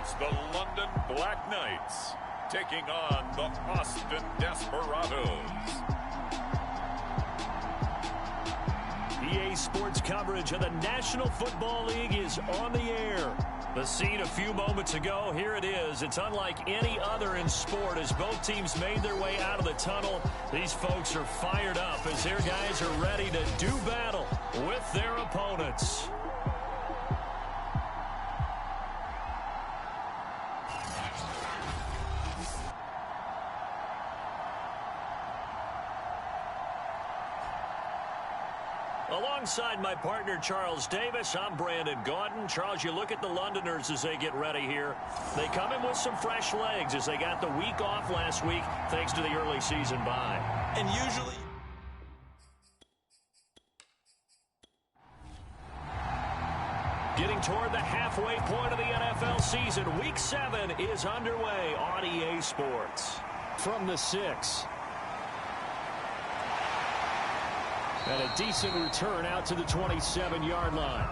It's the London Black Knights taking on the Austin Desperadoes. EA Sports coverage of the National Football League is on the air. The scene a few moments ago, here it is. It's unlike any other in sport as both teams made their way out of the tunnel. These folks are fired up as their guys are ready to do battle with their opponents. Alongside my partner, Charles Davis, I'm Brandon Gaudin. Charles, you look at the Londoners as they get ready here. They come in with some fresh legs as they got the week off last week thanks to the early season bye. And usually... Getting toward the halfway point of the NFL season, Week 7 is underway on EA Sports. From the 6. And a decent return out to the 27-yard line.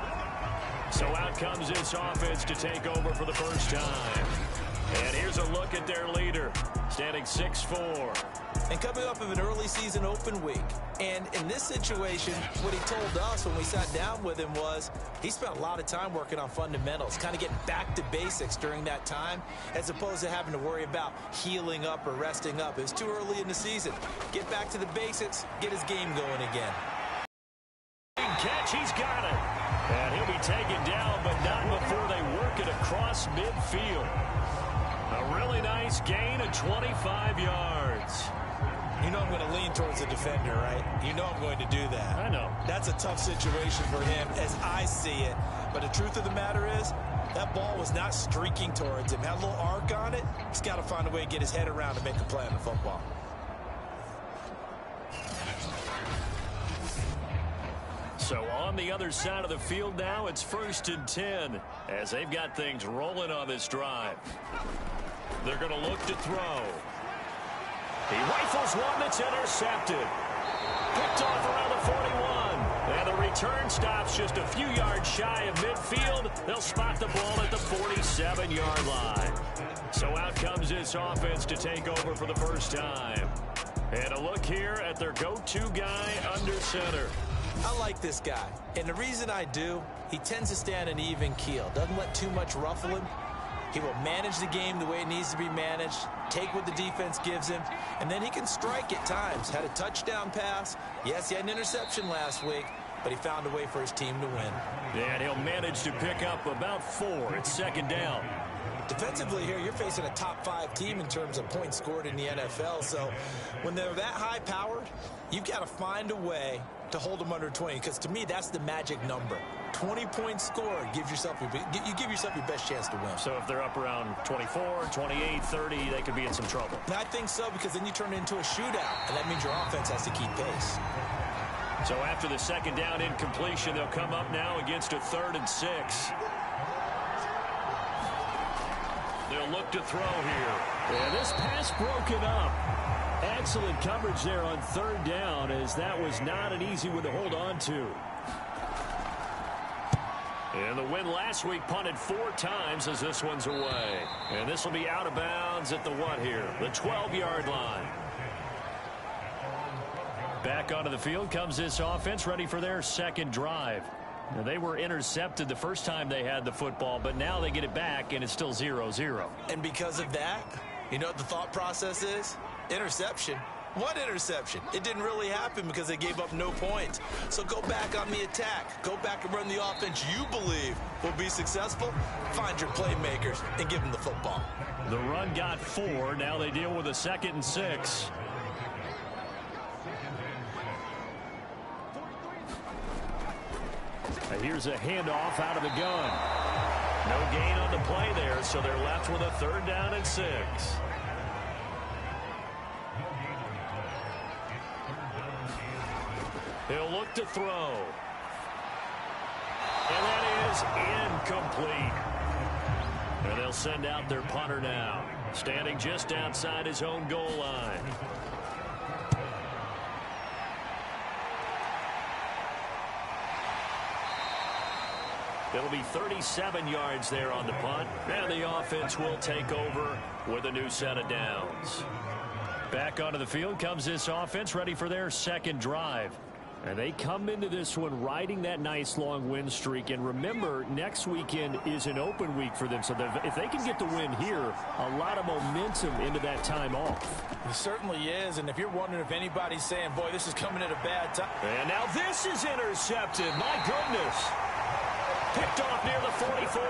So out comes this offense to take over for the first time. And here's a look at their leader, standing 6'4". And coming up of an early season open week. And in this situation, what he told us when we sat down with him was he spent a lot of time working on fundamentals, kind of getting back to basics during that time, as opposed to having to worry about healing up or resting up. It was too early in the season. Get back to the basics, get his game going again. Catch, he's got it. And he'll be taken down, but not before they work it across midfield. A really nice gain of 25 yards. You know I'm going to lean towards the defender, right? You know I'm going to do that. I know. That's a tough situation for him as I see it. But the truth of the matter is, that ball was not streaking towards him. Had a little arc on it. He's got to find a way to get his head around and make a play on the football. So on the other side of the field now, it's 1st and 10 as they've got things rolling on this drive. They're going to look to throw. He rifles one that's intercepted. Picked off around the 41. And the return stops just a few yards shy of midfield. They'll spot the ball at the 47-yard line. So out comes this offense to take over for the first time. And a look here at their go-to guy under center. I like this guy, and the reason I do, he tends to stand an even keel. Doesn't let too much ruffle him. He will manage the game the way it needs to be managed, take what the defense gives him, and then he can strike at times. Had a touchdown pass. Yes, he had an interception last week, but he found a way for his team to win. Yeah, and he'll manage to pick up about 4. It's 2nd down. Defensively here, you're facing a top-5 team in terms of points scored in the NFL, so when they're that high-powered, you've got to find a way to hold them under 20, because to me, that's the magic number. 20 points scored, you give yourself your best chance to win. So if they're up around 24, 28, 30, they could be in some trouble. And I think so, because then you turn it into a shootout, and that means your offense has to keep pace. So after the 2nd down incompletion, they'll come up now against a 3rd and 6. They'll look to throw here. Yeah, this pass broken up. Excellent coverage there on 3rd down, as that was not an easy one to hold on to. And the win last week punted 4 times as this one's away. And this will be out of bounds at the what here? The 12-yard line. Back onto the field comes this offense, ready for their 2nd drive. Now, they were intercepted the first time they had the football, but now they get it back, and it's still 0-0. And because of that, you know what the thought process is? Interception. What interception? It didn't really happen because they gave up no points. So go back on the attack. Go back and run the offense you believe will be successful. Find your playmakers and give them the football. The run got 4. Now they deal with a 2nd and 6. Here's a handoff out of the gun. No gain on the play there, so they're left with a 3rd down and 6. He'll look to throw. And that is incomplete. And they'll send out their punter now, standing just outside his own goal line. It'll be 37 yards there on the punt, and the offense will take over with a new set of downs. Back onto the field comes this offense, ready for their second drive. And they come into this one riding that nice long win streak. And remember, next weekend is an open week for them. So if they can get the win here, a lot of momentum into that time off. It certainly is. And if you're wondering if anybody's saying, boy, this is coming at a bad time. And now this is intercepted. My goodness. Picked off near the 44.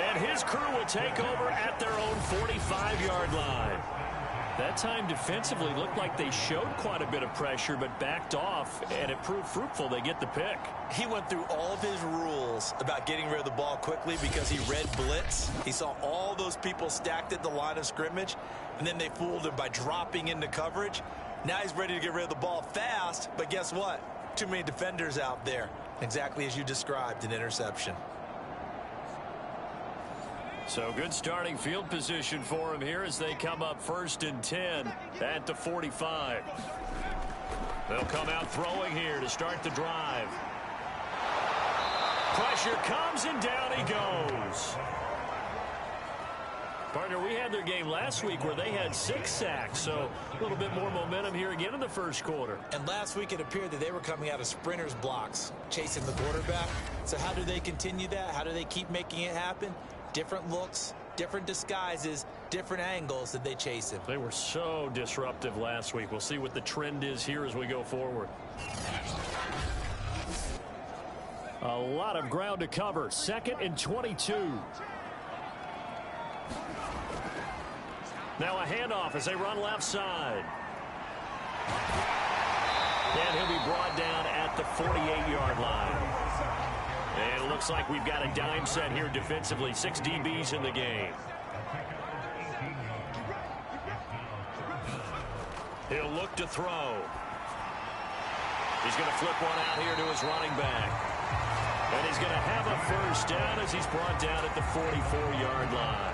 And his crew will take over at their own 45-yard line. That time defensively looked like they showed quite a bit of pressure but backed off, and it proved fruitful. They get the pick. He went through all of his rules about getting rid of the ball quickly because he read blitz. He saw all those people stacked at the line of scrimmage, and then they fooled him by dropping into coverage. Now he's ready to get rid of the ball fast, but guess what? Too many defenders out there. Exactly as you described, an interception. So good starting field position for him here as they come up 1st and 10 at the 45. They'll come out throwing here to start the drive. Pressure comes and down he goes. Partner, we had their game last week where they had 6 sacks, so a little bit more momentum here again in the first quarter. And last week it appeared that they were coming out of sprinters blocks, chasing the quarterback. So how do they continue that? How do they keep making it happen? Different looks, different disguises, different angles that they chase him. They were so disruptive last week. We'll see what the trend is here as we go forward. A lot of ground to cover. 2nd and 22. Now a handoff as they run left side. And he'll be brought down at the 48-yard line. And it looks like we've got a dime set here defensively. 6 DBs in the game. He'll look to throw. He's going to flip one out here to his running back. And he's going to have a first down as he's brought down at the 44-yard line.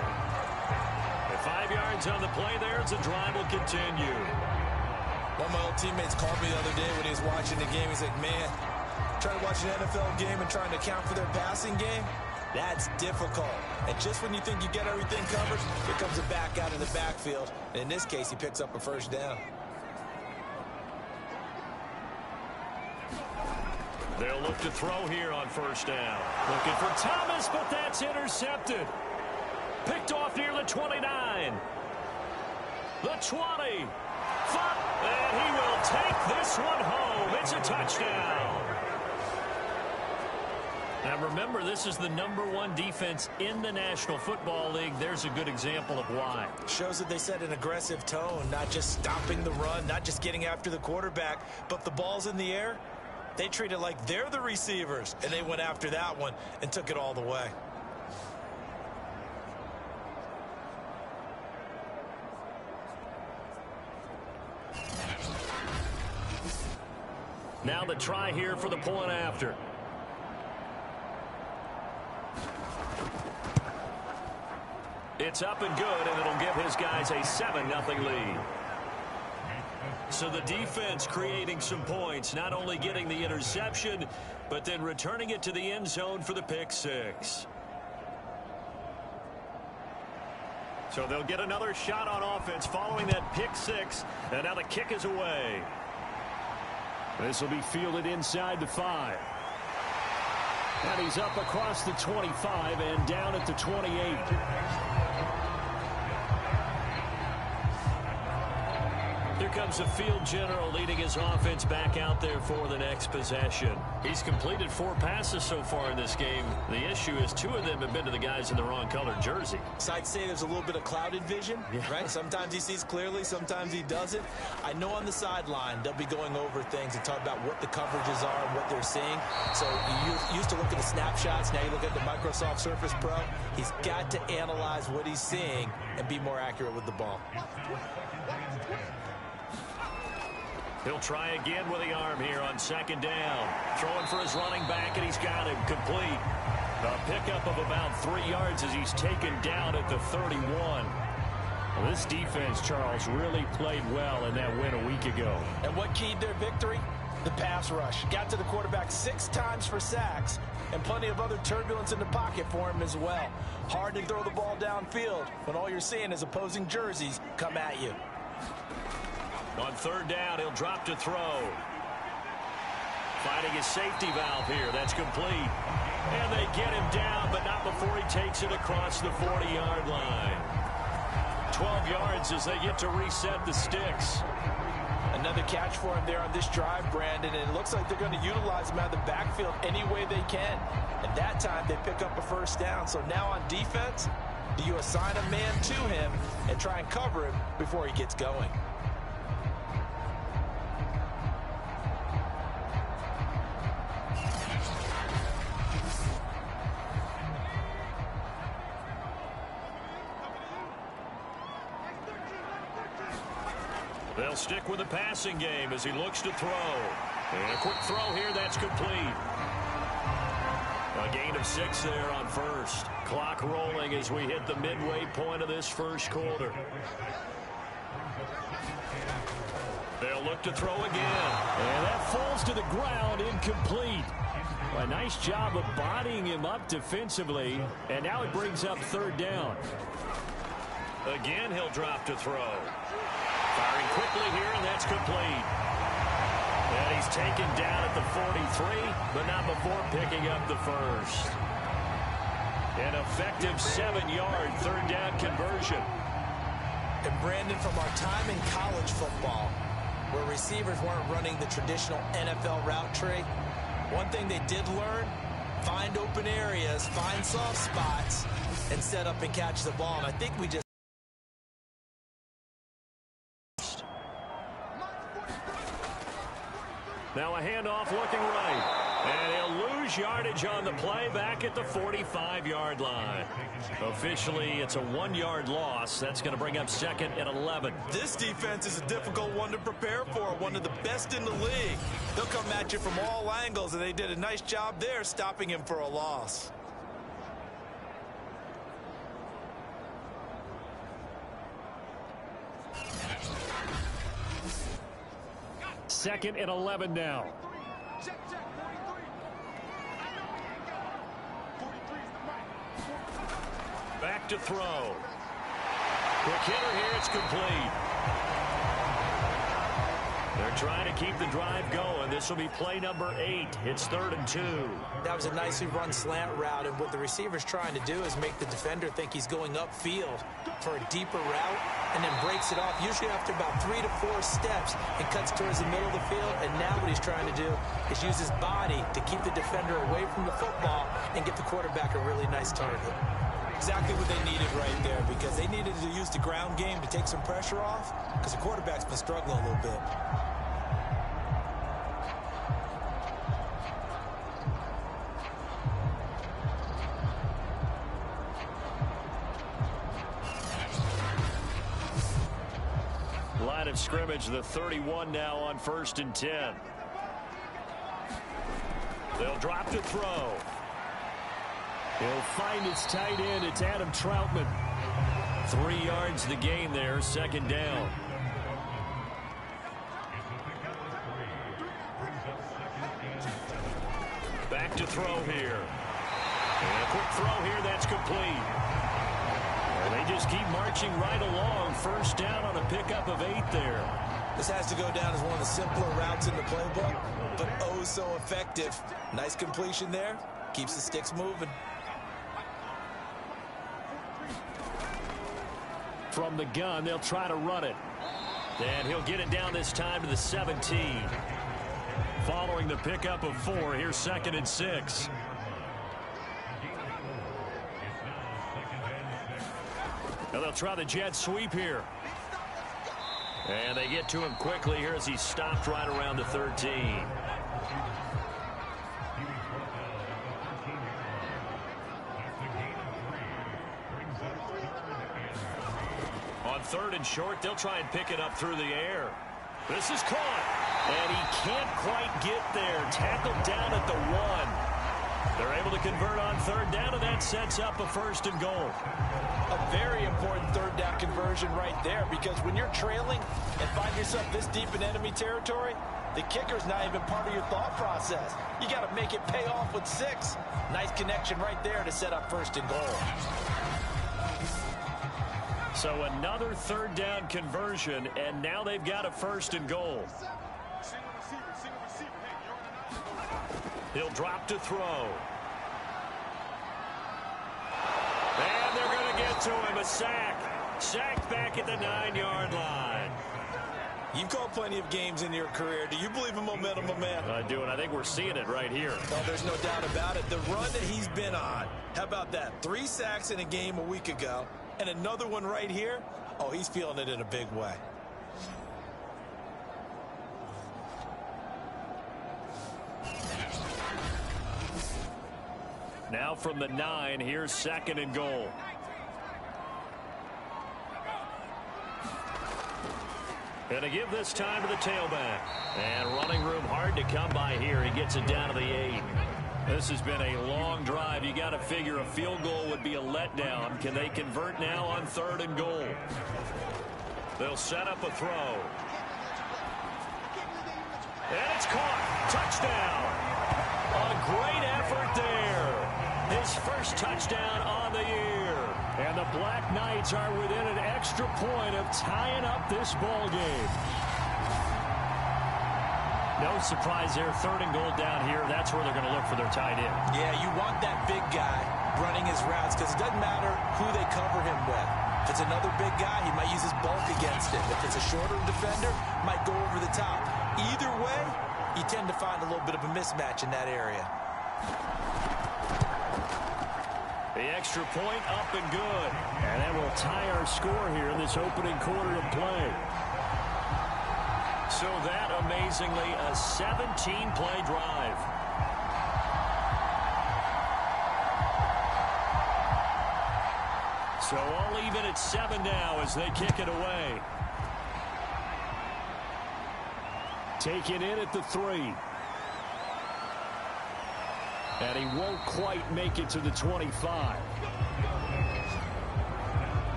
At 5 yards on the play there as the drive will continue. One of my old teammates called me the other day when he was watching the game. He's like, man, trying to watch an NFL game and trying to account for their passing game, that's difficult. And just when you think you get everything covered, here comes a back out of the backfield. And in this case, he picks up a first down. They'll look to throw here on first down. Looking for Thomas, but that's intercepted. Picked off near the 29. The 20. And he will take this one home. It's a touchdown. Now remember, this is the #1 defense in the National Football League. There's a good example of why. Shows that they set an aggressive tone, not just stopping the run, not just getting after the quarterback, but if the ball's in the air, they treat it like they're the receivers, and they went after that one and took it all the way. Now the try here for the point after. It's up and good, and it'll give his guys a 7-0 lead. So the defense creating some points, not only getting the interception, but then returning it to the end zone for the pick six. So they'll get another shot on offense following that pick six, and now the kick is away. This will be fielded inside the 5. And he's up across the 25 and down at the 28. Here comes the field general leading his offense back out there for the next possession. He's completed 4 passes so far in this game. The issue is 2 of them have been to the guys in the wrong colored jersey. So I'd say there's a little bit of clouded vision, right? Sometimes he sees clearly, sometimes he doesn't. I know on the sideline they'll be going over things and talk about what the coverages are and what they're seeing. So you used to look at the snapshots, now you look at the Microsoft Surface Pro. He's got to analyze what he's seeing and be more accurate with the ball. He'll try again with the arm here on 2nd down. Throwing for his running back, and he's got him complete. A pickup of about 3 yards as he's taken down at the 31. Well, this defense, Charles, really played well in that win a week ago. And what keyed their victory? The pass rush got to the quarterback 6 times for sacks, and plenty of other turbulence in the pocket for him as well. Hard to throw the ball downfield when all you're seeing is opposing jerseys come at you. On third down, he'll drop to throw. Finding his safety valve here. That's complete. And they get him down, but not before he takes it across the 40-yard line. 12 yards as they get to reset the sticks. Another catch for him there on this drive, Brandon, and it looks like they're going to utilize him out of the backfield any way they can. And that time they pick up a first down. So now on defense, do you assign a man to him and try and cover him before he gets going? They'll stick with the passing game as he looks to throw. And a quick throw here, that's complete. A gain of 6 there on first. Clock rolling as we hit the midway point of this first quarter. They'll look to throw again. And that falls to the ground, incomplete. A nice job of bodying him up defensively. And now it brings up third down. Again, he'll drop to throw. Firing quickly here, and that's complete. And he's taken down at the 43, but not before picking up the first. An effective 7-yard third down conversion. And Brandon, from our time in college football, where receivers weren't running the traditional NFL route tree, one thing they did learn, find open areas, find soft spots, and set up and catch the ball. And I think we just now a handoff looking right. And he'll lose yardage on the play back at the 45-yard line. Officially, it's a 1-yard loss. That's going to bring up 2nd and 11. This defense is a difficult one to prepare for, one of the best in the league. They'll come at you from all angles, and they did a nice job there stopping him for a loss. Second and 11 now. Back to throw. Quick hitter here, it's complete. They're trying to keep the drive going. This will be play number 8. It's 3rd and 2. That was a nicely run slant route, and what the receiver's trying to do is make the defender think he's going upfield for a deeper route, and then breaks it off, usually after about 3 to 4 steps, and cuts towards the middle of the field. And now what he's trying to do is use his body to keep the defender away from the football and get the quarterback a really nice target. Exactly what they needed right there, because they needed to use the ground game to take some pressure off, because the quarterback's been struggling a little bit. Line of scrimmage, the 31 now on 1st and 10. They'll drop to throw. He'll find his tight end. It's Adam Troutman. 3 yards the gain there, 2nd down. Back to throw here. And a quick throw here, that's complete. And they just keep marching right along. First down on a pickup of 8 there. This has to go down as one of the simpler routes in the playbook, but oh so effective. Nice completion there. Keeps the sticks moving. From the gun, they'll try to run it. And he'll get it down this time to the 17. Following the pickup of 4, here's 2nd and 6. Now they'll try the jet sweep here. And they get to him quickly here as he stopped right around the 13. On 3rd and short, they'll try and pick it up through the air. This is caught. And he can't quite get there. Tackled down at the 1. They're able to convert on 3rd down, and that sets up a 1st and goal. A very important 3rd down conversion right there, because when you're trailing and find yourself this deep in enemy territory, The kicker's not even part of your thought process. You got to make it pay off with 6. Nice connection right there to set up 1st and goal. So another 3rd down conversion, and now they've got a 1st and goal. He'll drop to throw. And they're going to get to him. A sack. Sacked back at the 9-yard line. You've called plenty of games in your career. Do you believe in momentum, my man? I do, and I think we're seeing it right here. Oh, there's no doubt about it. The run that he's been on. How about that? 3 sacks in a game a week ago, and another one right here. Oh, he's feeling it in a big way. Now from the 9, here's 2nd and goal. Going to give this time to the tailback. And running room hard to come by here. He gets it down to the 8. This has been a long drive. You got to figure a field goal would be a letdown. Can they convert now on 3rd and goal? They'll set up a throw. And it's caught. Touchdown. A great effort there. His first touchdown on the year. And the Black Knights are within an extra point of tying up this ball game. No surprise there. 3rd and goal down here. That's where they're going to look for their tight end. Yeah, you want that big guy running his routes because it doesn't matter who they cover him with. If it's another big guy, he might use his bulk against him. If it's a shorter defender, might go over the top. Either way, you tend to find a little bit of a mismatch in that area. The extra point up and good. And that will tie our score here in this opening quarter of play. So that, amazingly, a 17-play drive. So all even at 7 now as they kick it away. Taken in at the 3. And he won't quite make it to the 25.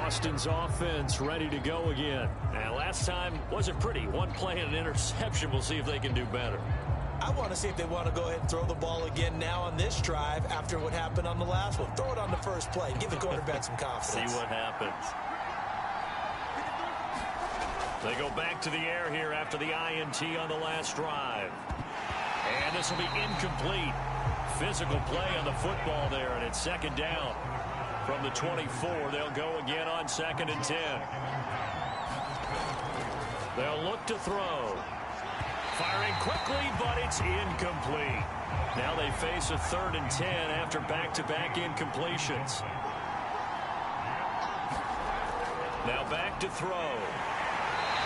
Austin's offense ready to go again. And last time wasn't pretty. One play and an interception. We'll see if they can do better. I want to see if they want to go ahead and throw the ball again now on this drive after what happened on the last one. Throw it on the first play. Give the quarterback some confidence. See what happens. They go back to the air here after the INT on the last drive. And this will be incomplete. Physical play on the football there, and it's 2nd down. From the 24, they'll go again on 2nd and 10. They'll look to throw. Firing quickly, but it's incomplete. Now they face a 3rd and 10 after back-to-back incompletions. Now back to throw.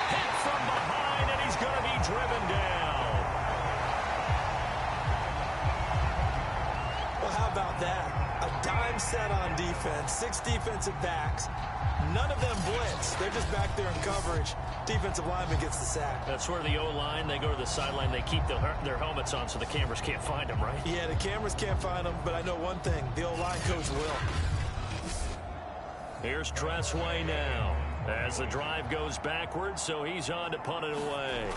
Hit from behind, and he's going to be driven down. Well, how about that? A dime set on defense, 6 defensive backs. None of them blitz. They're just back there in coverage. Defensive lineman gets the sack. That's where the O-line, they go to the sideline, they keep their helmets on so the cameras can't find them, right? Yeah, the cameras can't find them, but I know one thing. The O-line coach will. Here's Tressway now as the drive goes backwards, so he's on to punt it away.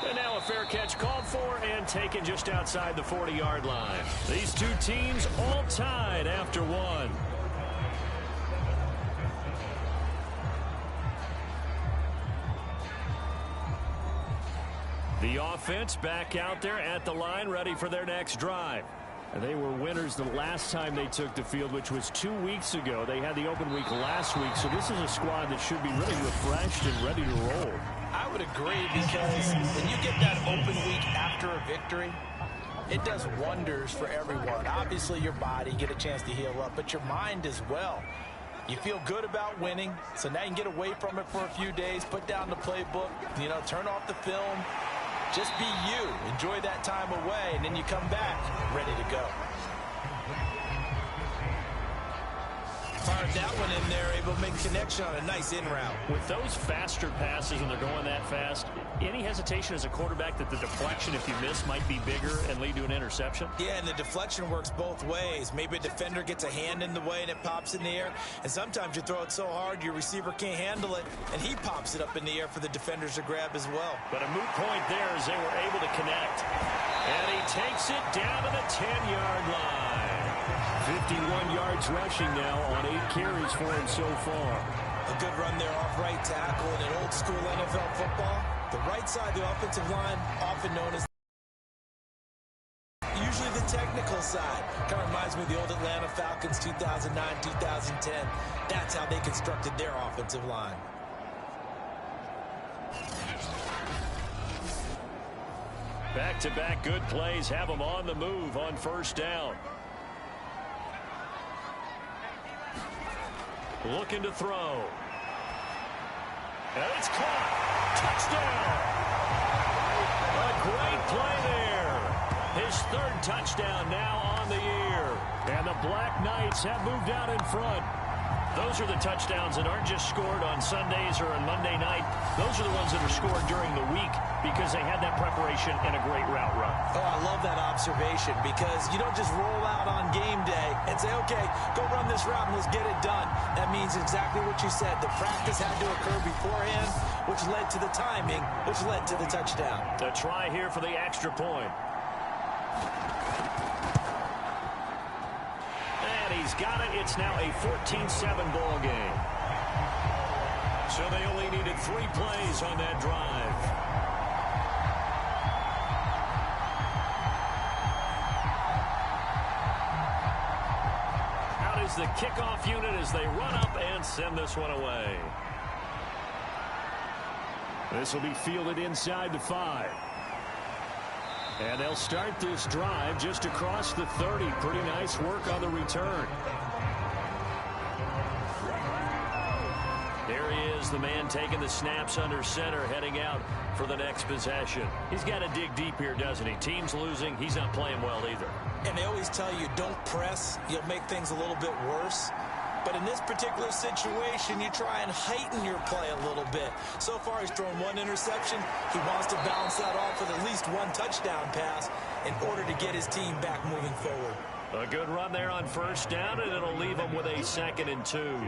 And now a fair catch called for and taken just outside the 40-yard line. These two teams all tied after one. The offense back out there at the line, ready for their next drive. And they were winners the last time they took the field, which was 2 weeks ago. They had the open week last week, so this is a squad that should be really refreshed and ready to roll. I would agree, because when you get that open week after a victory, it does wonders for everyone. Obviously, your body, get a chance to heal up, but your mind as well. You feel good about winning, so now you can get away from it for a few days, put down the playbook, turn off the film. Just be you. Enjoy that time away, and then you come back ready to go. fired that one in there, able to make a connection on a nice in route. With those faster passes and they're going that fast, any hesitation as a quarterback that the deflection, if you miss, might be bigger and lead to an interception? Yeah, and the deflection works both ways. Maybe a defender gets a hand in the way and it pops in the air, and sometimes you throw it so hard your receiver can't handle it, and he pops it up in the air for the defenders to grab as well. But a moot point there as they were able to connect. And he takes it down to the 10-yard line. 51 yards rushing now on 8 carries for him so far. A good run there off right tackle in an old-school NFL football. The right side of the offensive line, often known as usually the technical side. Kind of reminds me of the old Atlanta Falcons 2009, 2010. That's how they constructed their offensive line. Back-to-back good plays have them on the move on first down. Looking to throw. And it's caught. Touchdown. A great play there. His third touchdown now on the year. And the Black Knights have moved out in front. Those are the touchdowns that aren't just scored on Sundays or on Monday night. Those are the ones that are scored during the week because they had that preparation and a great route run. Oh, I love that observation because you don't just roll out on game day and say, okay, go run this route and let's get it done. That means exactly what you said. The practice had to occur beforehand, which led to the timing, which led to the touchdown. A try here for the extra point. He's got it. It's now a 14-7 ball game. So they only needed 3 plays on that drive. Out is the kickoff unit as they run up and send this one away. This will be fielded inside the 5. And they'll start this drive just across the 30. Pretty nice work on the return. There he is, the man taking the snaps under center, heading out for the next possession. He's got to dig deep here, doesn't he? Team's losing. He's not playing well either. And they always tell you, don't press. You'll make things a little bit worse. But in this particular situation, you try and heighten your play a little bit. So far, he's thrown 1 interception. He wants to balance that off with at least 1 touchdown pass in order to get his team back moving forward. A good run there on first down, and it'll leave him with a 2nd and 2.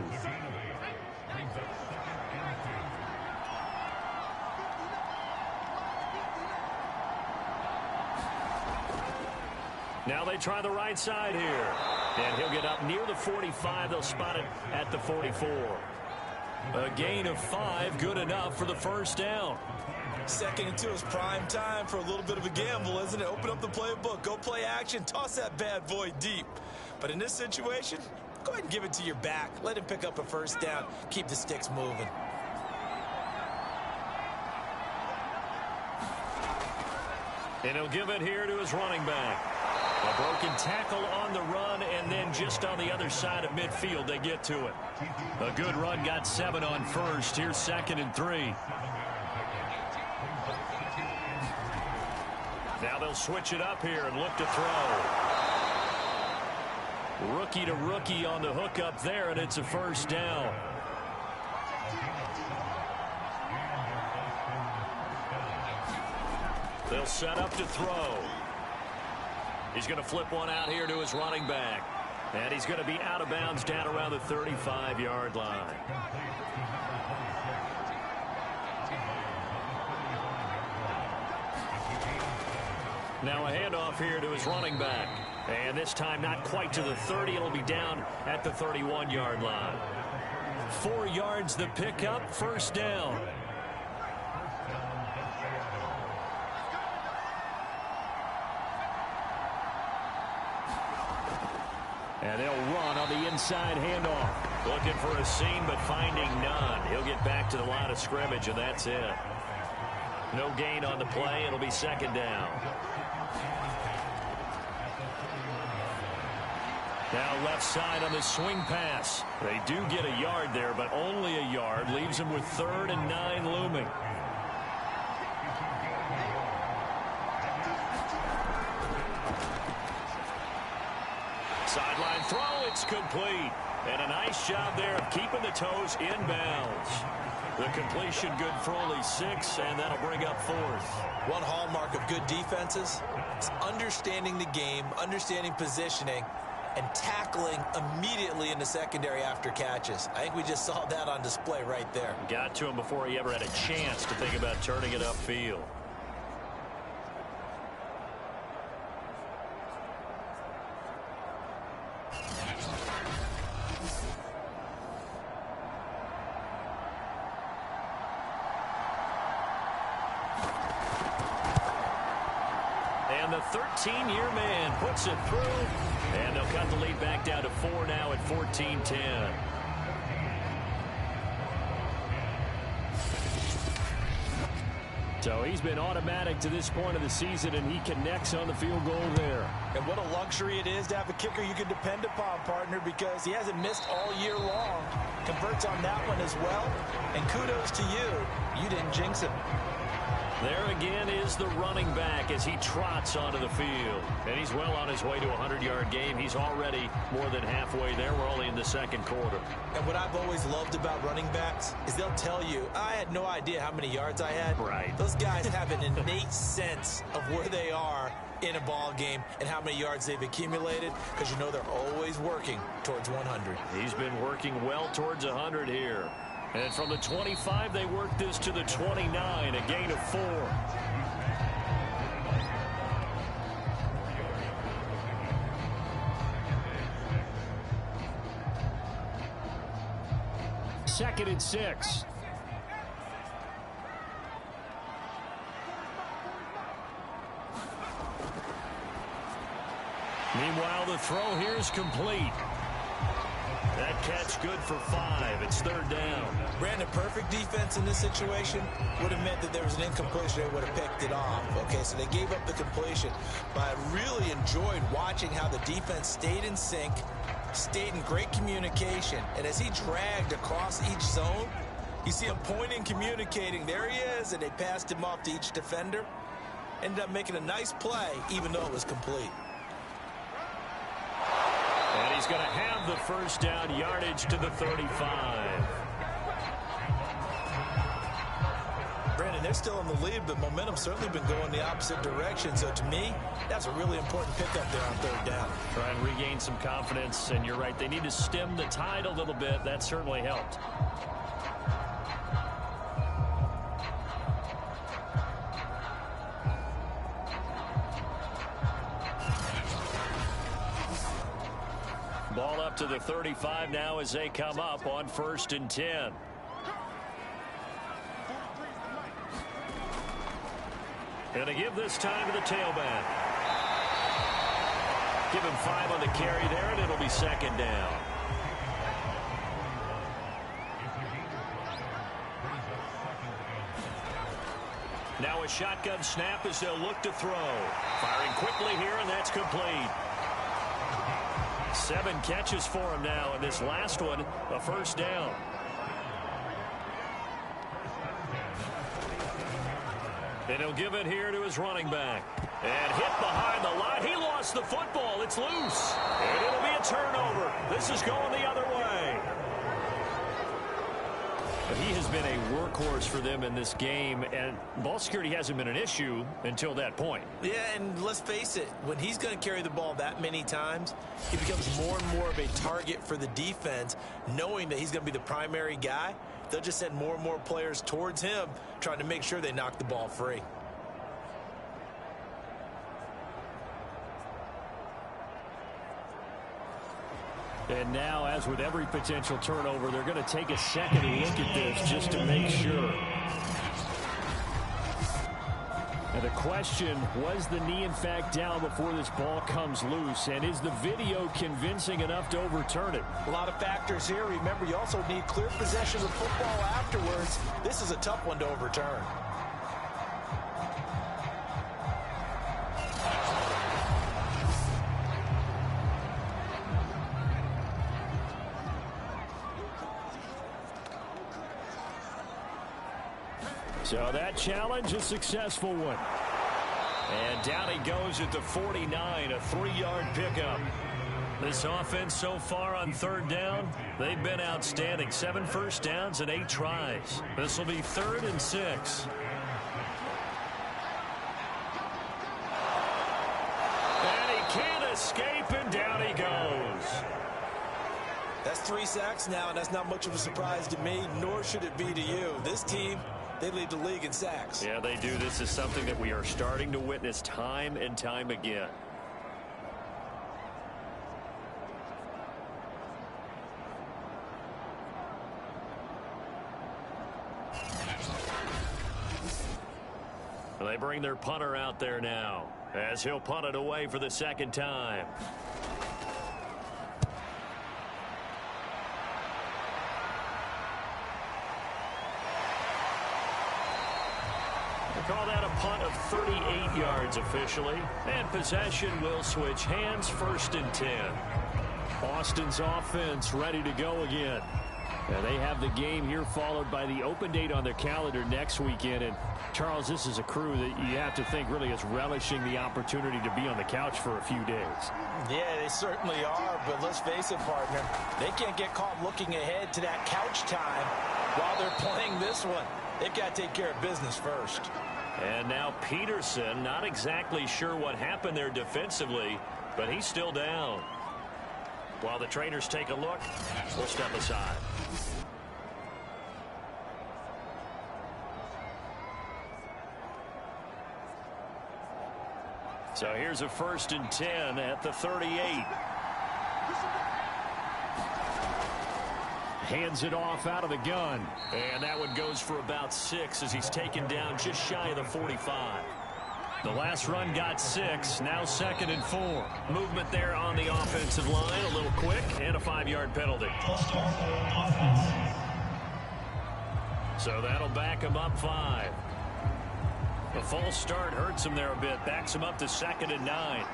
Now they try the right side here. And he'll get up near the 45. They'll spot it at the 44. A gain of 5, good enough for the first down. 2nd and 2 is prime time for a little bit of a gamble, isn't it? Open up the playbook, go play action, toss that bad boy deep. But in this situation, go ahead and give it to your back. Let him pick up a first down. Keep the sticks moving. And he'll give it here to his running back. A broken tackle on the run, and then just on the other side of midfield, they get to it. A good run, got 7 on first. Here's 2nd and 3. Now they'll switch it up here and look to throw. Rookie to rookie on the hook up there, and it's a first down. They'll set up to throw. He's going to flip one out here to his running back. And he's going to be out of bounds down around the 35-yard line. Now a handoff here to his running back. And this time not quite to the 30. It'll be down at the 31-yard line. 4 yards the pickup, first down. And they'll run on the inside handoff. Looking for a seam, but finding none. He'll get back to the line of scrimmage, and that's it. No gain on the play. It'll be 2nd down. Now left side on the swing pass. They do get a yard there, but only a yard. Leaves them with 3rd and 9 looming. Sideline throw, it's complete. And a nice job there of keeping the toes inbounds. The completion good for only 6, and that'll bring up 4th. One hallmark of good defenses is understanding the game, understanding positioning, and tackling immediately in the secondary after catches. I think we just saw that on display right there. Got to him before he ever had a chance to think about turning it upfield. And the 13-year man puts it through, and they'll cut the lead back down to 4 now at 14-10. So he's been automatic to this point of the season, and he connects on the field goal there. And what a luxury it is to have a kicker you can depend upon, partner, because he hasn't missed all year long. Converts on that one as well, and kudos to you. You didn't jinx him. There again is the running back as he trots onto the field. And he's well on his way to a 100-yard game. He's already more than halfway there. We're only in the second quarter. And what I've always loved about running backs is they'll tell you, I had no idea how many yards I had. Right. Those guys have an innate sense of where they are in a ball game and how many yards they've accumulated, because you know they're always working towards 100. He's been working well towards 100 here. And from the 25, they work this to the 29, a gain of 4. Second and 6. Meanwhile, the throw here is complete. That catch good for 5. It's 3rd down. Brandon, perfect defense in this situation would have meant that there was an incompletion. They would have picked it off. Okay, so they gave up the completion. But I really enjoyed watching how the defense stayed in sync, stayed in great communication. And as he dragged across each zone, you see him pointing, communicating. There he is, and they passed him off to each defender. Ended up making a nice play, even though it was complete. And he's going to have the first down, yardage to the 35. Brandon, they're still in the lead, but momentum's certainly been going the opposite direction. So to me, that's a really important pickup there on 3rd down. Try and regain some confidence, and you're right, they need to stem the tide a little bit. That certainly helped. Ball up to the 35 now as they come up on 1st and 10. Going to give this time to the tailback. Give him 5 on the carry there, and it'll be 2nd down. Now a shotgun snap as they'll look to throw. Firing quickly here, and that's complete. 7 catches for him now, and this last one, a 1st down. And he'll give it here to his running back. And hit behind the line. He lost the football. It's loose. And it'll be a turnover. This is going the other way. But he has been a workhorse for them in this game, and ball security hasn't been an issue until that point. Yeah, and let's face it, when he's going to carry the ball that many times, he becomes more and more of a target for the defense, knowing that he's going to be the primary guy. They'll just send more and more players towards him, trying to make sure they knock the ball free. And now, as with every potential turnover, they're going to take a second look at this just to make sure. And the question, was the knee in fact down before this ball comes loose? And is the video convincing enough to overturn it? A lot of factors here. Remember, you also need clear possession of football afterwards. This is a tough one to overturn. So that challenge, a successful one. And down he goes at the 49, a 3-yard pickup. This offense so far on third down, they've been outstanding. 7 first downs and 8 tries. This will be 3rd and 6. And he can't escape, and down he goes. That's 3 sacks now, and that's not much of a surprise to me, nor should it be to you. This team, they lead the league in sacks. Yeah, they do. This is something that we are starting to witness time and time again. They bring their punter out there now as he'll punt it away for the 2nd time. They call that a punt of 38 yards officially. And possession will switch hands, 1st and 10. Austin's offense ready to go again. And they have the game here followed by the open date on their calendar next weekend. And Charles, this is a crew that you have to think really is relishing the opportunity to be on the couch for a few days. Yeah, they certainly are, but let's face it, partner. They can't get caught looking ahead to that couch time while they're playing this one. They've got to take care of business first. And now Peterson, not exactly sure what happened there defensively, but he's still down. While the trainers take a look, we'll step aside. So here's a 1st and 10 at the 38. Hands it off out of the gun. And that one goes for about 6 as he's taken down just shy of the 45. The last run got 6. Now 2nd and 4. Movement there on the offensive line. A little quick and a 5-yard penalty. So that'll back him up 5. The false start hurts him there a bit. Backs him up to 2nd and 9.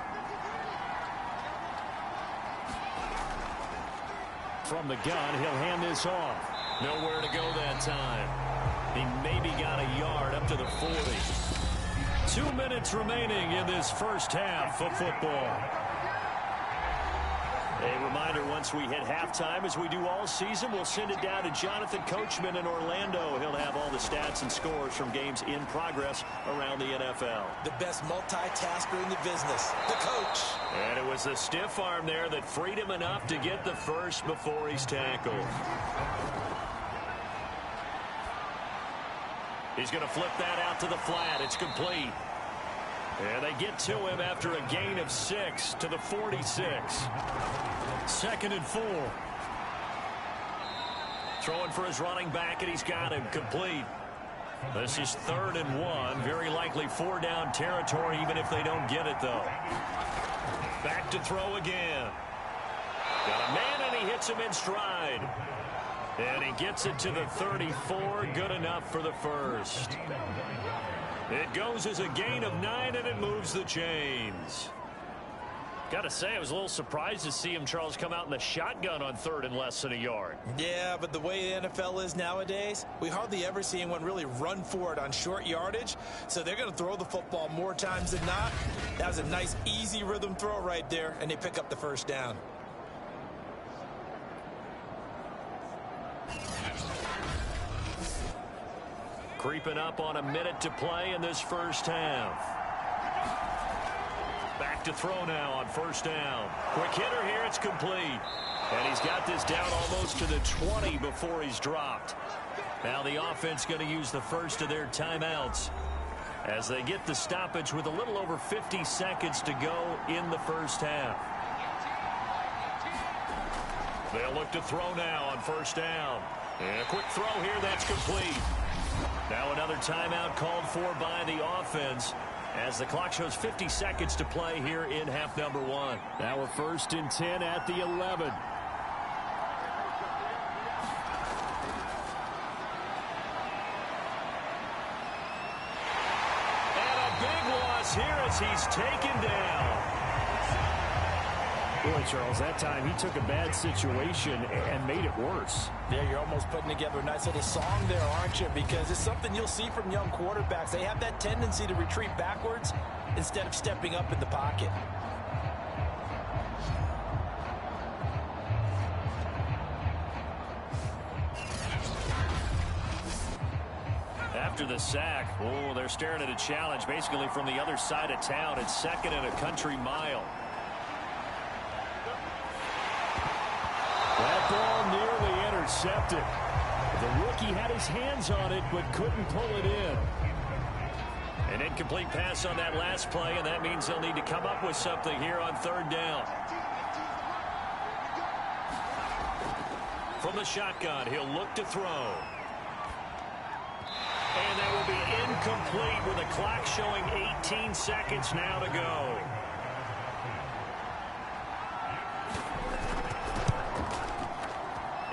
From the gun, he'll hand this off. Nowhere to go that time. He maybe got a yard up to the 40. 2 minutes remaining in this first half of football. A reminder, once we hit halftime, as we do all season, we'll send it down to Jonathan Coachman in Orlando. He'll have all the stats and scores from games in progress around the NFL. The best multitasker in the business, the coach. And it was the stiff arm there that freed him enough to get the first before he's tackled. He's going to flip that out to the flat. It's complete. And they get to him after a gain of 6 to the 46. 2nd and 4. Throwing for his running back, and he's got him complete. This is 3rd and 1. Very likely 4-down territory, even if they don't get it, though. Back to throw again. Got a man, and he hits him in stride. And he gets it to the 34. Good enough for the first. It goes as a gain of 9, and it moves the chains. Got to say, I was a little surprised to see him, Charles, come out in the shotgun on 3rd and less than a yard. Yeah, but the way the NFL is nowadays, we hardly ever see anyone really run for it on short yardage. So they're going to throw the football more times than not. That was a nice, easy rhythm throw right there, and they pick up the first down. Creeping up on a minute to play in this first half. Back to throw now on 1st down. Quick hitter here, it's complete. And he's got this down almost to the 20 before he's dropped. Now the offense going to use the first of their timeouts as they get the stoppage with a little over 50 seconds to go in the first half. They'll look to throw now on 1st down. And a quick throw here, that's complete. Now another timeout called for by the offense as the clock shows 50 seconds to play here in half number 1. Now we're 1st and 10 at the 11. And a big loss here as he's taken down. Boy, Charles, that time he took a bad situation and made it worse. Yeah, you're almost putting together a nice little song there, aren't you? Because it's something you'll see from young quarterbacks. They have that tendency to retreat backwards instead of stepping up in the pocket. After the sack, oh, they're staring at a challenge basically from the other side of town. It's second and a country mile. That ball nearly intercepted. The rookie had his hands on it but couldn't pull it in. An incomplete pass on that last play, and that means they'll need to come up with something here on third down. From the shotgun, he'll look to throw. And that will be incomplete with the clock showing 18 seconds now to go.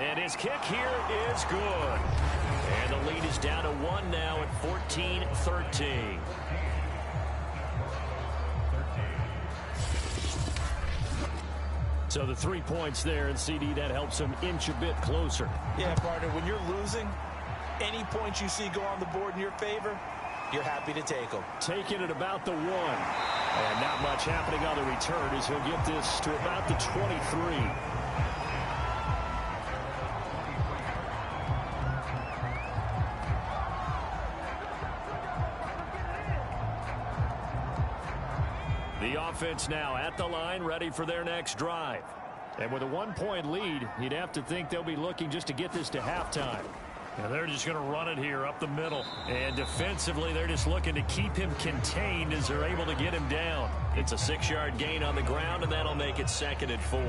And his kick here is good. And the lead is down to 1 now at 14-13. So the 3 points there, and CD, that helps him inch a bit closer. Yeah, partner, when you're losing, any points you see go on the board in your favor, you're happy to take them. Taking it about the 1. And not much happening on the return as he'll get this to about the 23. The offense now at the line, ready for their next drive. And with a 1-point lead, you'd have to think they'll be looking just to get this to halftime. Now they're just going to run it here up the middle. And defensively, they're just looking to keep him contained as they're able to get him down. It's a 6-yard gain on the ground, and that'll make it 2nd and 4.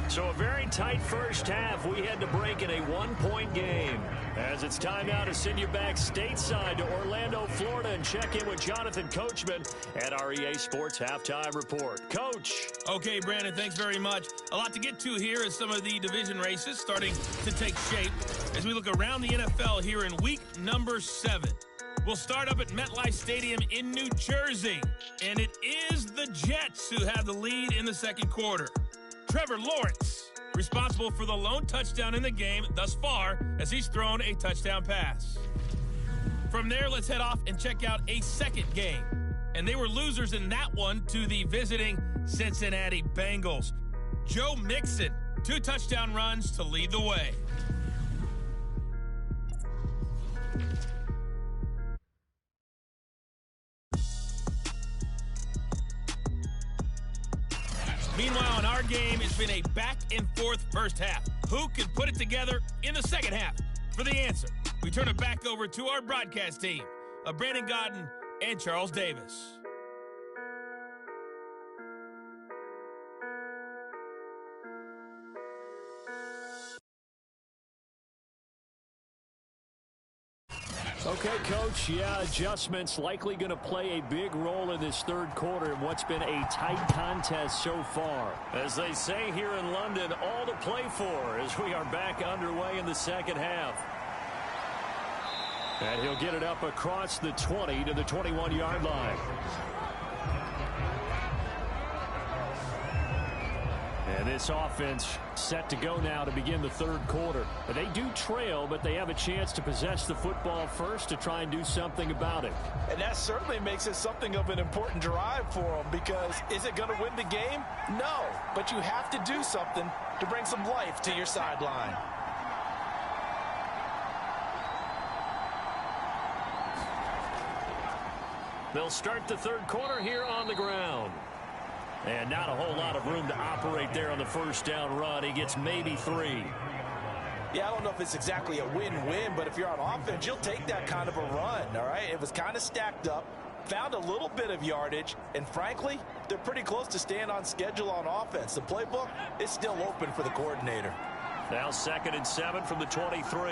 So a very tight first half. We had to break in a 1-point game. As it's time now to send you back stateside to Orlando, Florida, and check in with Jonathan Coachman at our EA Sports Halftime Report. Coach. Okay, Brandon, thanks very much. A lot to get to here as some of the division races starting to take shape as we look around the NFL here in week number 7. We'll start up at MetLife Stadium in New Jersey, and it is the Jets who have the lead in the second quarter. Trevor Lawrence, responsible for the lone touchdown in the game thus far as he's thrown a touchdown pass. From there, let's head off and check out a second game. And they were losers in that one to the visiting Cincinnati Bengals. Joe Mixon, 2 touchdown runs to lead the way. Meanwhile, in our game, it's been a back-and-forth first half. Who can put it together in the second half? For the answer, we turn it back over to our broadcast team of Brandon Godden and Charles Davis. Okay, Coach, yeah, adjustments likely going to play a big role in this third quarter in what's been a tight contest so far. As they say here in London, all to play for as we are back underway in the second half. And he'll get it up across the 20 to the 21-yard line. And this offense set to go now to begin the third quarter. They do trail, but they have a chance to possess the football first to try and do something about it. And that certainly makes it something of an important drive for them, because is it going to win the game? No, but you have to do something to bring some life to your sideline. They'll start the third quarter here on the ground. And not a whole lot of room to operate there on the first down run. He gets maybe 3. Yeah, I don't know if it's exactly a win-win, but if you're on offense, you'll take that kind of a run, all right? It was kind of stacked up, found a little bit of yardage, and frankly, they're pretty close to staying on schedule on offense. The playbook is still open for the coordinator. Now 2nd and 7 from the 23.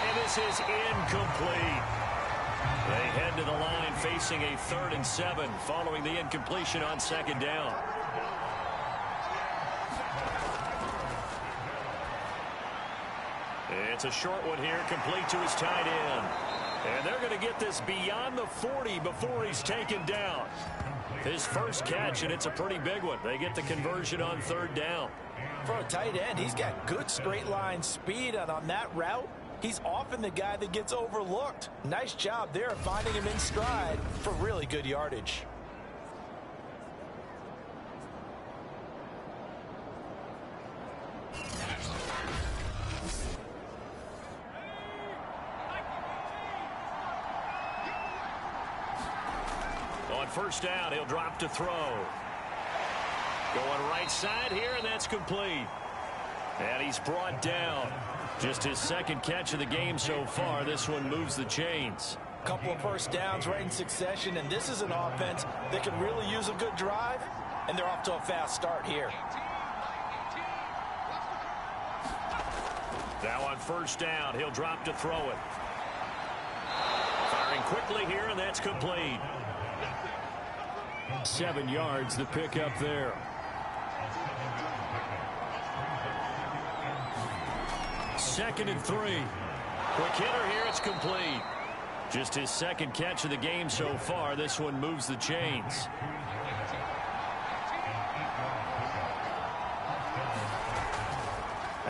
And this is incomplete. They head to the line facing a 3rd and 7 following the incompletion on 2nd down. It's a short one here, complete to his tight end. And they're going to get this beyond the 40 before he's taken down. His first catch, and it's a pretty big one. They get the conversion on 3rd down. For a tight end, he's got good straight line speed, and on that route, He's often the guy that gets overlooked. Nice job there of finding him in stride for really good yardage. On first down, he'll drop to throw. Going right side here, and that's complete. And he's brought down. Just his second catch of the game so far. This one moves the chains. Couple of first downs right in succession, and this is an offense that can really use a good drive, and they're off to a fast start here. Now on first down, he'll drop to throw it. Firing quickly here, and that's complete. 7 yards, the pickup there. Second and 3. Quick hitter here, it's complete. Just his second catch of the game so far. This one moves the chains.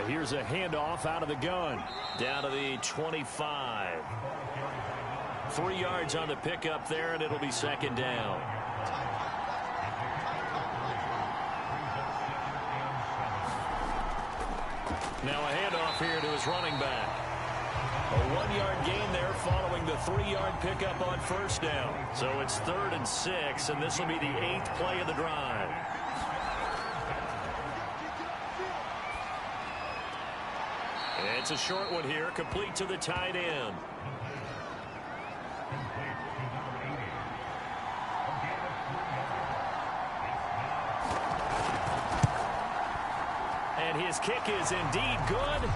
Here's a handoff out of the gun. Down to the 25. 3 yards on the pickup there, and it'll be second down. Now a handoff here to his running back. A 1-yard gain there following the 3-yard pickup on first down. So it's 3rd and 6, and this will be the 8th play of the drive. It's a short one here, complete to the tight end. And his kick is indeed good.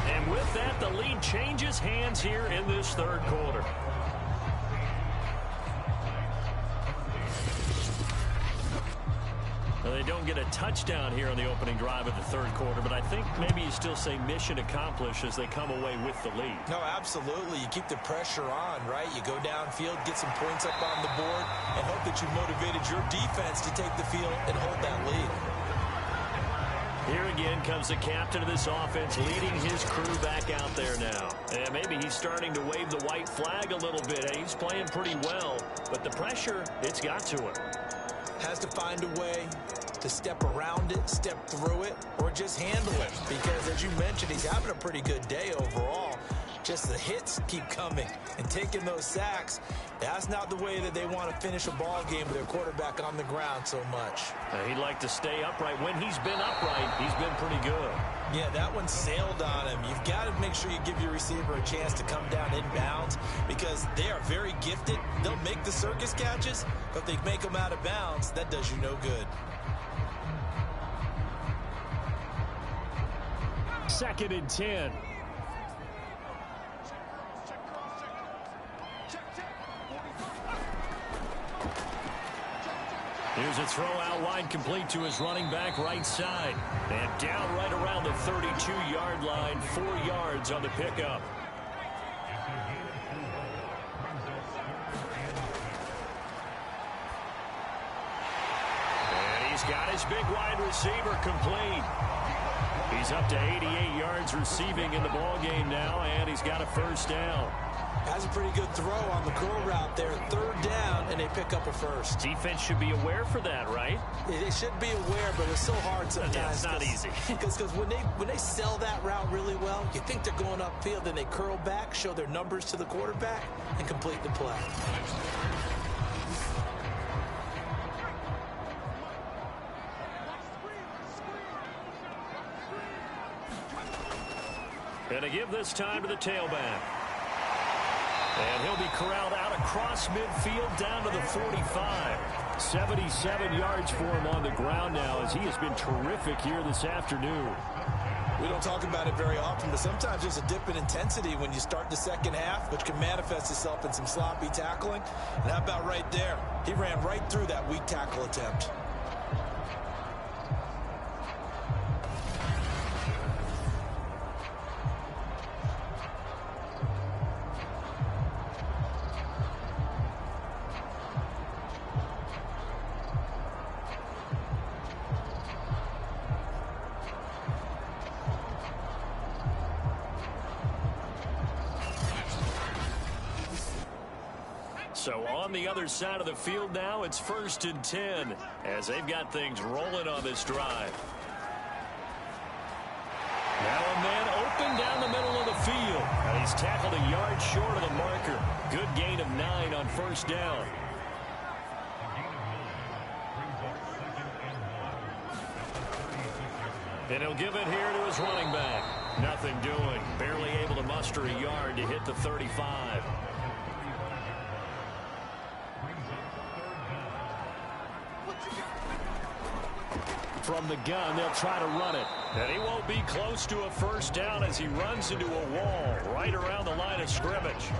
And with that, the lead changes hands here in this third quarter. Well, they don't get a touchdown here on the opening drive of the third quarter, but I think maybe you still say mission accomplished as they come away with the lead. No, absolutely. You keep the pressure on, right? You go downfield, get some points up on the board, and hope that you motivated your defense to take the field and hold that lead. Here again comes the captain of this offense leading his crew back out there now. And maybe he's starting to wave the white flag a little bit. He's playing pretty well, but the pressure, it's got to him. Has to find a way to step around it, step through it, or just handle it. Because, as you mentioned, he's having a pretty good day overall. Just the hits keep coming and taking those sacks. That's not the way that they want to finish a ball game with their quarterback on the ground so much. He'd like to stay upright. When he's been upright, he's been pretty good. Yeah, that one sailed on him. You've got to make sure you give your receiver a chance to come down inbounds because they are very gifted. They'll make the circus catches, but if they make them out of bounds, that does you no good. 2nd and 10. Here's a throw out wide, complete to his running back right side. And down right around the 32-yard line, 4 yards on the pickup. And he's got his big wide receiver complete. He's up to 88 yards receiving in the ballgame now, and he's got a first down. Has a pretty good throw on the curl route there. 3rd down, and they pick up a first. Defense should be aware for that, right? They should be aware, but it's so hard sometimes. Yeah, it's not easy. Because when they sell that route really well, you think they're going upfield, then they curl back, show their numbers to the quarterback, and complete the play. And to give this time to the tailback. And he'll be corralled out across midfield down to the 45. 77 yards for him on the ground now as he has been terrific here this afternoon. We don't talk about it very often, but sometimes there's a dip in intensity when you start the second half, which can manifest itself in some sloppy tackling. And how about right there? He ran right through that weak tackle attempt. So on the other side of the field now, it's 1st and 10 as they've got things rolling on this drive. Now a man open down the middle of the field. And he's tackled a yard short of the marker. Good gain of 9 on 1st down. And he'll give it here to his running back. Nothing doing. Barely able to muster a yard to hit the 35. From the gun, they'll try to run it. And he won't be close to a 1st down as he runs into a wall right around the line of scrimmage.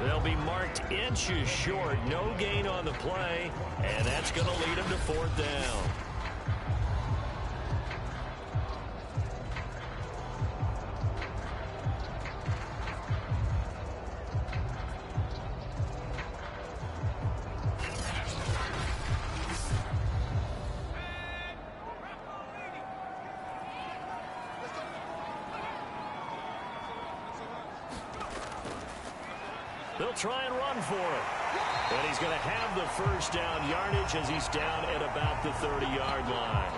They'll be marked inches short. No gain on the play, and that's going to lead him to 4th down. They'll try and run for it. And he's going to have the 1st down yardage as he's down at about the 30-yard line.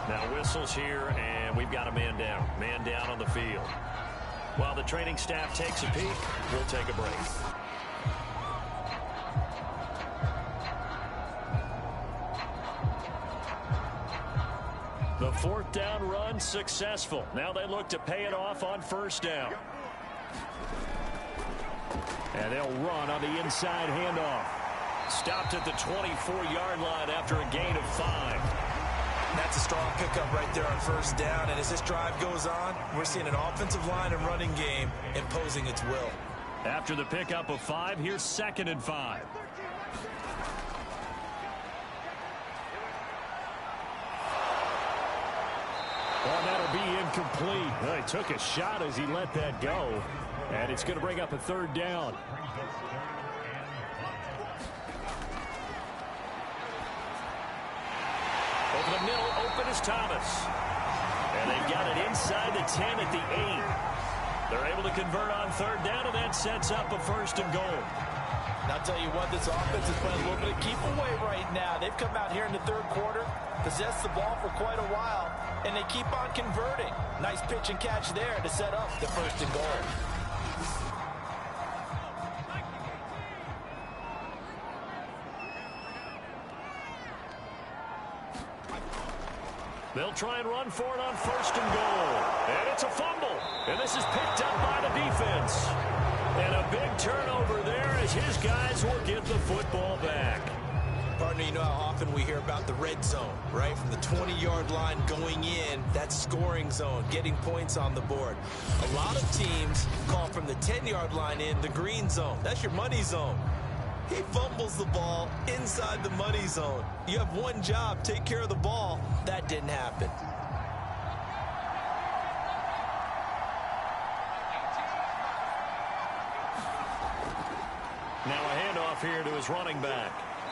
Now whistles here, and we've got a man down. Man down on the field. While the training staff takes a peek, we'll take a break. The 4th down run successful. Now they look to pay it off on 1st down. And they'll run on the inside handoff. Stopped at the 24-yard line after a gain of 5. That's a strong pickup right there on 1st down. And as this drive goes on, we're seeing an offensive line and running game imposing its will. After the pickup of 5, here's 2nd and 5. Well, that'll be incomplete. Well, he took a shot as he let that go. And it's going to bring up a 3rd down. Over the middle, open is Thomas. And they've got it inside the 10 at the 8. They're able to convert on 3rd down, and that sets up a 1st and goal. And I'll tell you what, this offense is playing a little bit of keep away right now. They've come out here in the 3rd quarter, possessed the ball for quite a while, and they keep on converting. Nice pitch and catch there to set up the 1st and goal. They'll try and run for it on 1st and goal. And it's a fumble. And this is picked up by the defense. And a big turnover there as his guys will get the football back. Partner, you know how often we hear about the red zone, right? From the 20-yard line going in, that scoring zone, getting points on the board. A lot of teams call from the 10-yard line in the green zone. That's your money zone. He fumbles the ball inside the money zone. You have one job, take care of the ball. That didn't happen. Now a handoff here to his running back.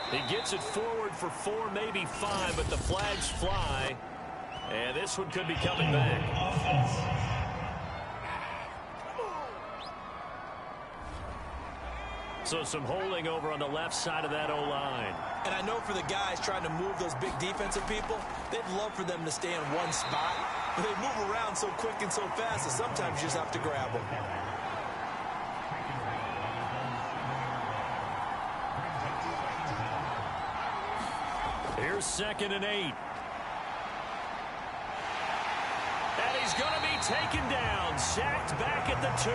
He gets it forward for 4, maybe 5, but the flags fly. And this one could be coming back. So some holding over on the left side of that O-line. And I know for the guys trying to move those big defensive people, they'd love for them to stay in one spot. But they move around so quick and so fast that sometimes you just have to grab them. Here's 2nd and 8. And he's going to be taken down, sacked back at the 2.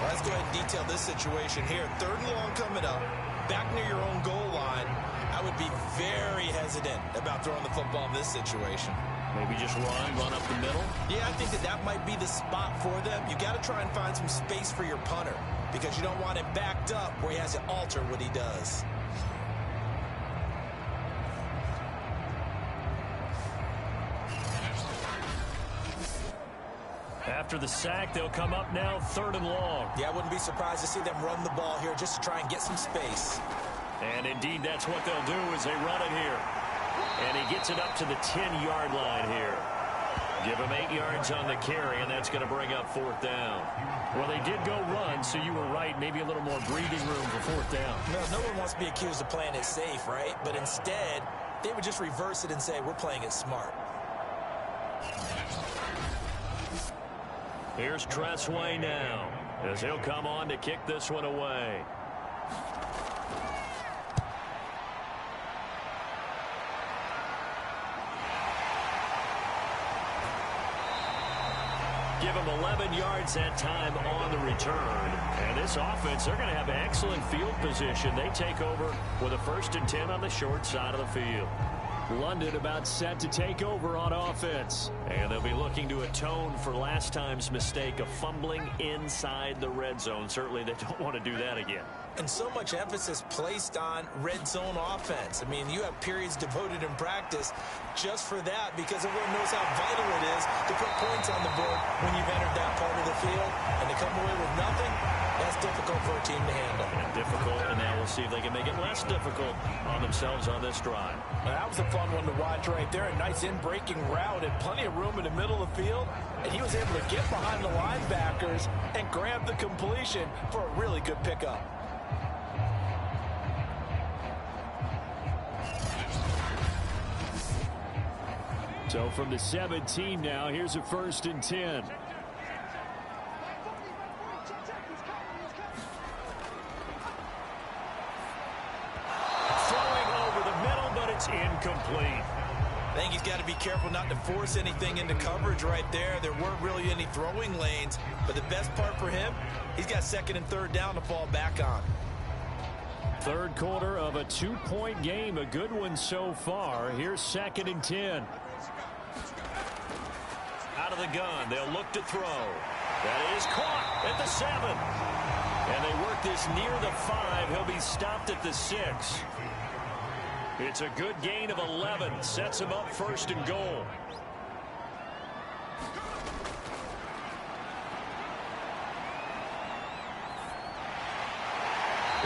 Let's go ahead and detail this situation here. 3rd and long coming up, back near your own goal line. I would be very hesitant about throwing the football in this situation. Maybe just run up the middle? Yeah, I think that might be the spot for them. You got to try and find some space for your punter because you don't want him backed up where he has to alter what he does. After the sack, they'll come up now 3rd and long. Yeah, I wouldn't be surprised to see them run the ball here just to try and get some space. And indeed, that's what they'll do as they run it here. And he gets it up to the 10-yard line here. Give him 8 yards on the carry, and that's going to bring up 4th down. Well, they did go run, so you were right. Maybe a little more breathing room for 4th down. No one wants to be accused of playing it safe, right? But instead, they would just reverse it and say, we're playing it smart. Here's Tressway now, as he'll come on to kick this one away. Give him 11 yards that time on the return. And this offense, they're going to have excellent field position. They take over with a 1st and 10 on the short side of the field. London about set to take over on offense. And they'll be looking to atone for last time's mistake of fumbling inside the red zone. Certainly they don't want to do that again. And so much emphasis placed on red zone offense. I mean, you have periods devoted in practice just for that because everyone knows how vital it is to put points on the board when you've entered that part of the field. And to come away with nothing, that's difficult for a team to handle. And difficult, and now we'll see if they can make it less difficult on themselves on this drive. Well, that was a fun one to watch right there. A nice in-breaking route and plenty of room in the middle of the field. And he was able to get behind the linebackers and grab the completion for a really good pickup. So from the 17 now, here's a 1st and 10. Throwing over the middle, but it's incomplete. I think he's got to be careful not to force anything into coverage right there. There weren't really any throwing lanes, but the best part for him, he's got 2nd and 3rd down to fall back on. 3rd quarter of a 2-point game, a good one so far. Here's 2nd and 10. Out of the gun, they'll look to throw. That is caught at the 7. And they work this near the 5. He'll be stopped at the 6. It's a good gain of 11. Sets him up 1st and goal.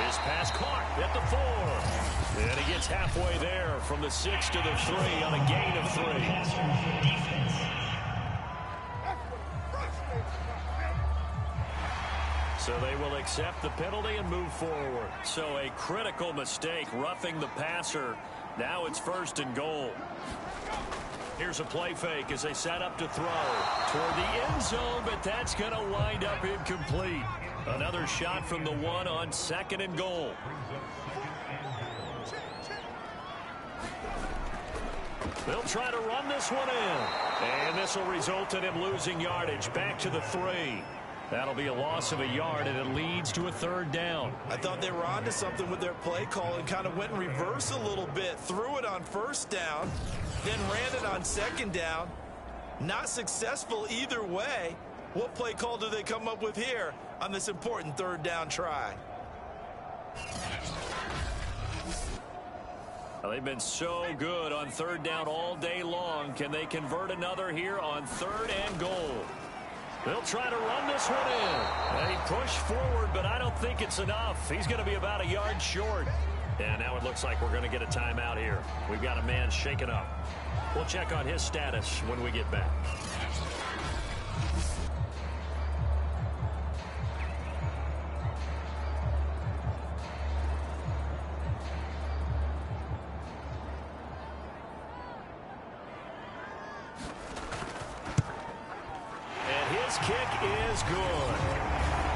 His pass caught at the 4. And he gets halfway there from the 6 to the 3 on a gain of 3. So they will accept the penalty and move forward. So a critical mistake, roughing the passer. Now it's 1st and goal. Here's a play fake as they set up to throw toward the end zone, but that's going to wind up incomplete. Another shot from the 1 on 2nd and goal. They'll try to run this one in. And this will result in him losing yardage back to the 3. That'll be a loss of a yard, and it leads to a 3rd down. I thought they were onto something with their play call and kind of went in reverse a little bit. Threw it on 1st down, then ran it on 2nd down. Not successful either way. What play call do they come up with here on this important 3rd down try? Well, they've been so good on 3rd down all day long. Can they convert another here on 3rd and goal? They'll try to run this one in. They push forward, but I don't think it's enough. He's going to be about a yard short. And now it looks like we're going to get a timeout here. We've got a man shaken up. We'll check on his status when we get back. Kick is good.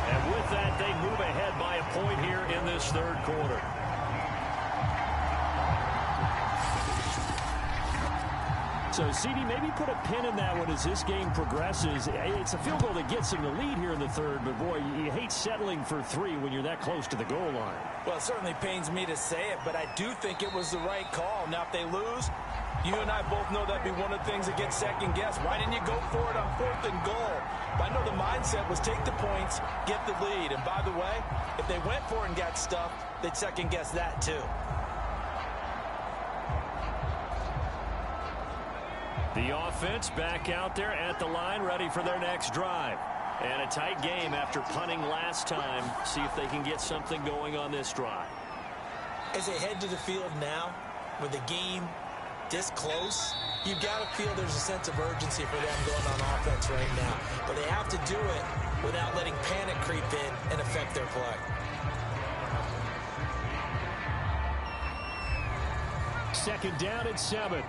And with that, they move ahead by a point here in this 3rd quarter. So, CD, maybe put a pin in that one as this game progresses. It's a field goal that gets them the lead here in the 3rd, but, boy, you hate settling for 3 when you're that close to the goal line. Well, it certainly pains me to say it, but I do think it was the right call. Now, if they lose, you and I both know that'd be one of the things that gets second-guessed. Why didn't you go for it on 4th and goal? But I know the mindset was take the points, get the lead. And by the way, if they went for it and got stuffed, they'd second-guess that too. The offense back out there at the line, ready for their next drive. And a tight game after punting last time. See if they can get something going on this drive. As they head to the field now, with the game this close, You've got to feel there's a sense of urgency for them going on offense right now. But they have to do it without letting panic creep in and affect their play. Second down at 7.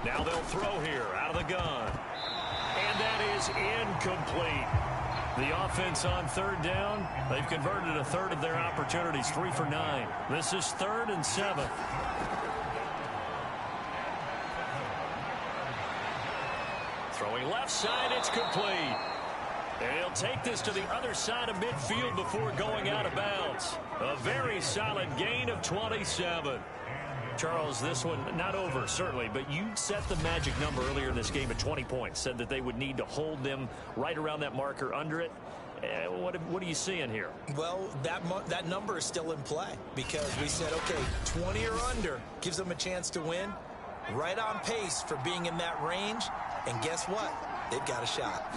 Now they'll throw here out of the gun. And that is incomplete. The offense on third down, they've converted a third of their opportunities, 3 for 9. This is 3rd and 7. Throwing left side, it's complete. And he'll take this to the other side of midfield before going out of bounds. A very solid gain of 27. Charles, this one not over, certainly, but you set the magic number earlier in this game at 20 points, said that they would need to hold them right around that marker under it. What are you seeing here? Well, that number is still in play because we said, okay, 20 or under gives them a chance to win. Right on pace for being in that range. And guess what? They've got a shot.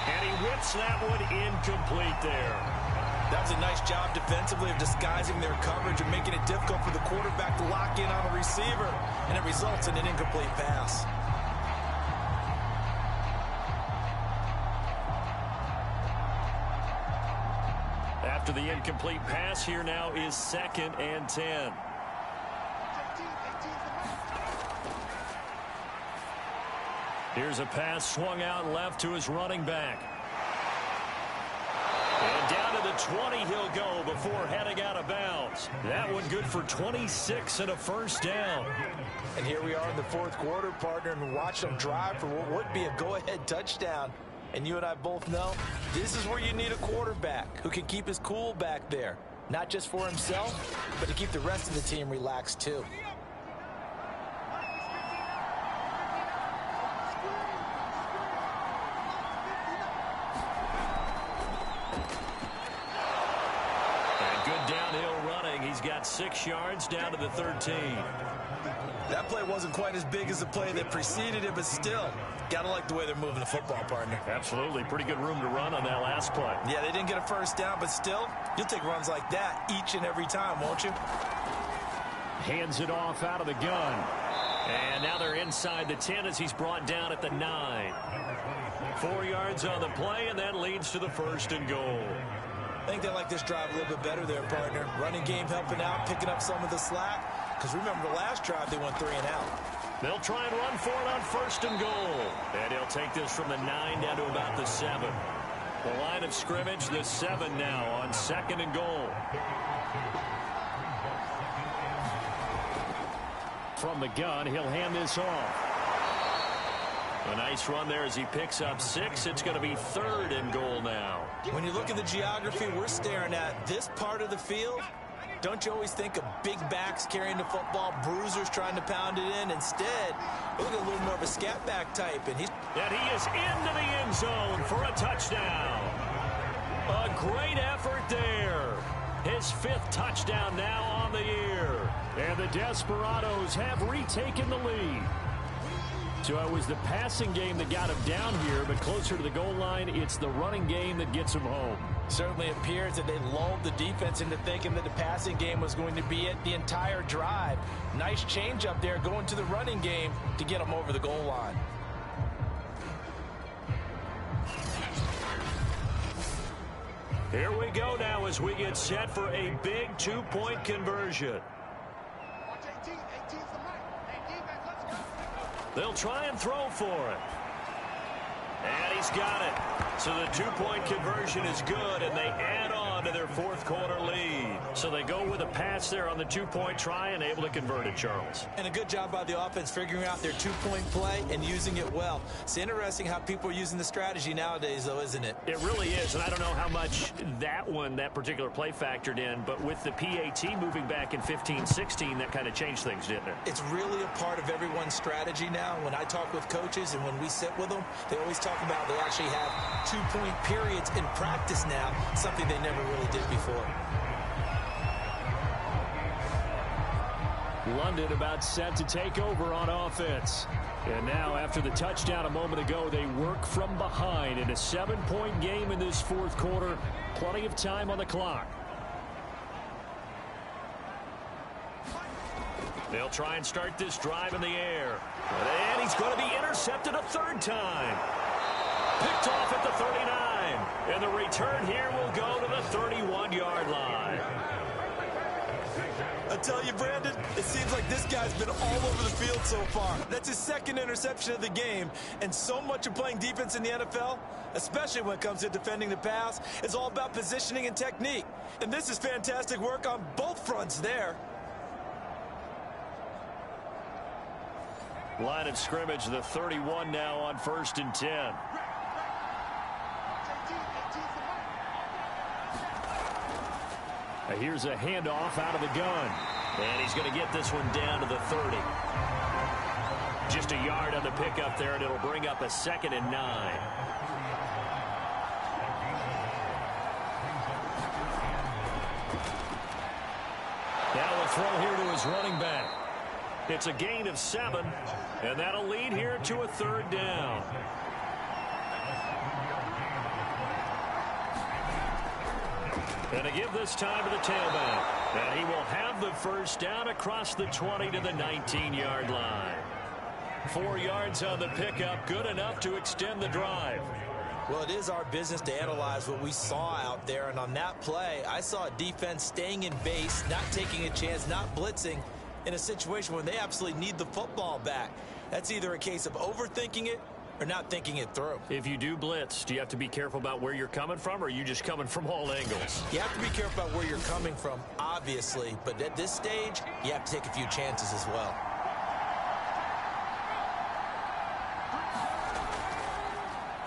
And he whips that one incomplete there. That was a nice job defensively of disguising their coverage and making it difficult for the quarterback to lock in on a receiver. And it results in an incomplete pass. After the incomplete pass, here now is 2nd and 10. Here's a pass swung out left to his running back. And down to the 20 he'll go before heading out of bounds. That one good for 26 and a first down. And here we are in the 4th quarter, partner, and watch them drive for what would be a go-ahead touchdown. And you and I both know this is where you need a quarterback who can keep his cool back there. Not just for himself, but to keep the rest of the team relaxed too. He's got 6 yards down to the 13. That play wasn't quite as big as the play that preceded it, but still, gotta like the way they're moving the football, partner. Absolutely. Pretty good room to run on that last play. Yeah, they didn't get a first down, but still, you'll take runs like that each and every time, won't you? Hands it off out of the gun. And now they're inside the 10 as he's brought down at the 9. 4 yards on the play, and that leads to the 1st and goal. I think they like this drive a little bit better there, partner. Running game helping out, picking up some of the slack. Because remember, the last drive, they went 3 and out. They'll try and run for it on 1st and goal. And he'll take this from the 9 down to about the 7. The line of scrimmage, the 7 now on 2nd and goal. From the gun, he'll hand this off. A nice run there as he picks up 6. It's going to be 3rd and goal now. When you look at the geography we're staring at, this part of the field, don't you always think of big backs carrying the football, bruisers trying to pound it in? Instead, look at a little more of a scat back type. And he is into the end zone for a touchdown. A great effort there. His 5th touchdown now on the year. And the Desperadoes have retaken the lead. So it was the passing game that got him down here, but closer to the goal line, it's the running game that gets him home. Certainly appears that they lulled the defense into thinking that the passing game was going to be it the entire drive. Nice change up there going to the running game to get him over the goal line. Here we go now as we get set for a big 2-point conversion. They'll try and throw for it. And he's got it. So the 2-point conversion is good, and they add on to their 4th quarter lead. So they go with a pass there on the 2-point try and able to convert it, Charles. And a good job by the offense figuring out their 2-point play and using it well. It's interesting how people are using the strategy nowadays, though, isn't it? It really is, and I don't know how much that particular play factored in, but with the PAT moving back in 15-16, that kind of changed things, didn't it? It's really a part of everyone's strategy now. When I talk with coaches and when we sit with them, they always talk about they actually have 2-point periods in practice now, something they never really did before. London about set to take over on offense. And now, after the touchdown a moment ago, they work from behind in a 7-point game in this fourth quarter. Plenty of time on the clock. They'll try and start this drive in the air. And he's going to be intercepted a third time. Picked off at the 39. And the return here will go to the 31-yard line. I tell you, Brandon, it seems like this guy's been all over the field so far. That's his second interception of the game. And so much of playing defense in the NFL, especially when it comes to defending the pass, is all about positioning and technique. And this is fantastic work on both fronts there. Line of scrimmage, the 31 now on 1st and 10. Here's a handoff out of the gun. And he's going to get this one down to the 30. Just a yard on the pickup there, and it'll bring up a 2nd and 9. Now a throw here to his running back. It's a gain of 7, and that'll lead here to a 3rd down. And to give this time to the tailback. And he will have the first down across the 20 to the 19-yard line. 4 yards on the pickup, good enough to extend the drive. Well, it is our business to analyze what we saw out there. And on that play, I saw a defense staying in base, not taking a chance, not blitzing in a situation where they absolutely need the football back. That's either a case of overthinking it or not thinking it through. If you do blitz, do you have to be careful about where you're coming from, or are you just coming from all angles? You have to be careful about where you're coming from, obviously, but at this stage, you have to take a few chances as well.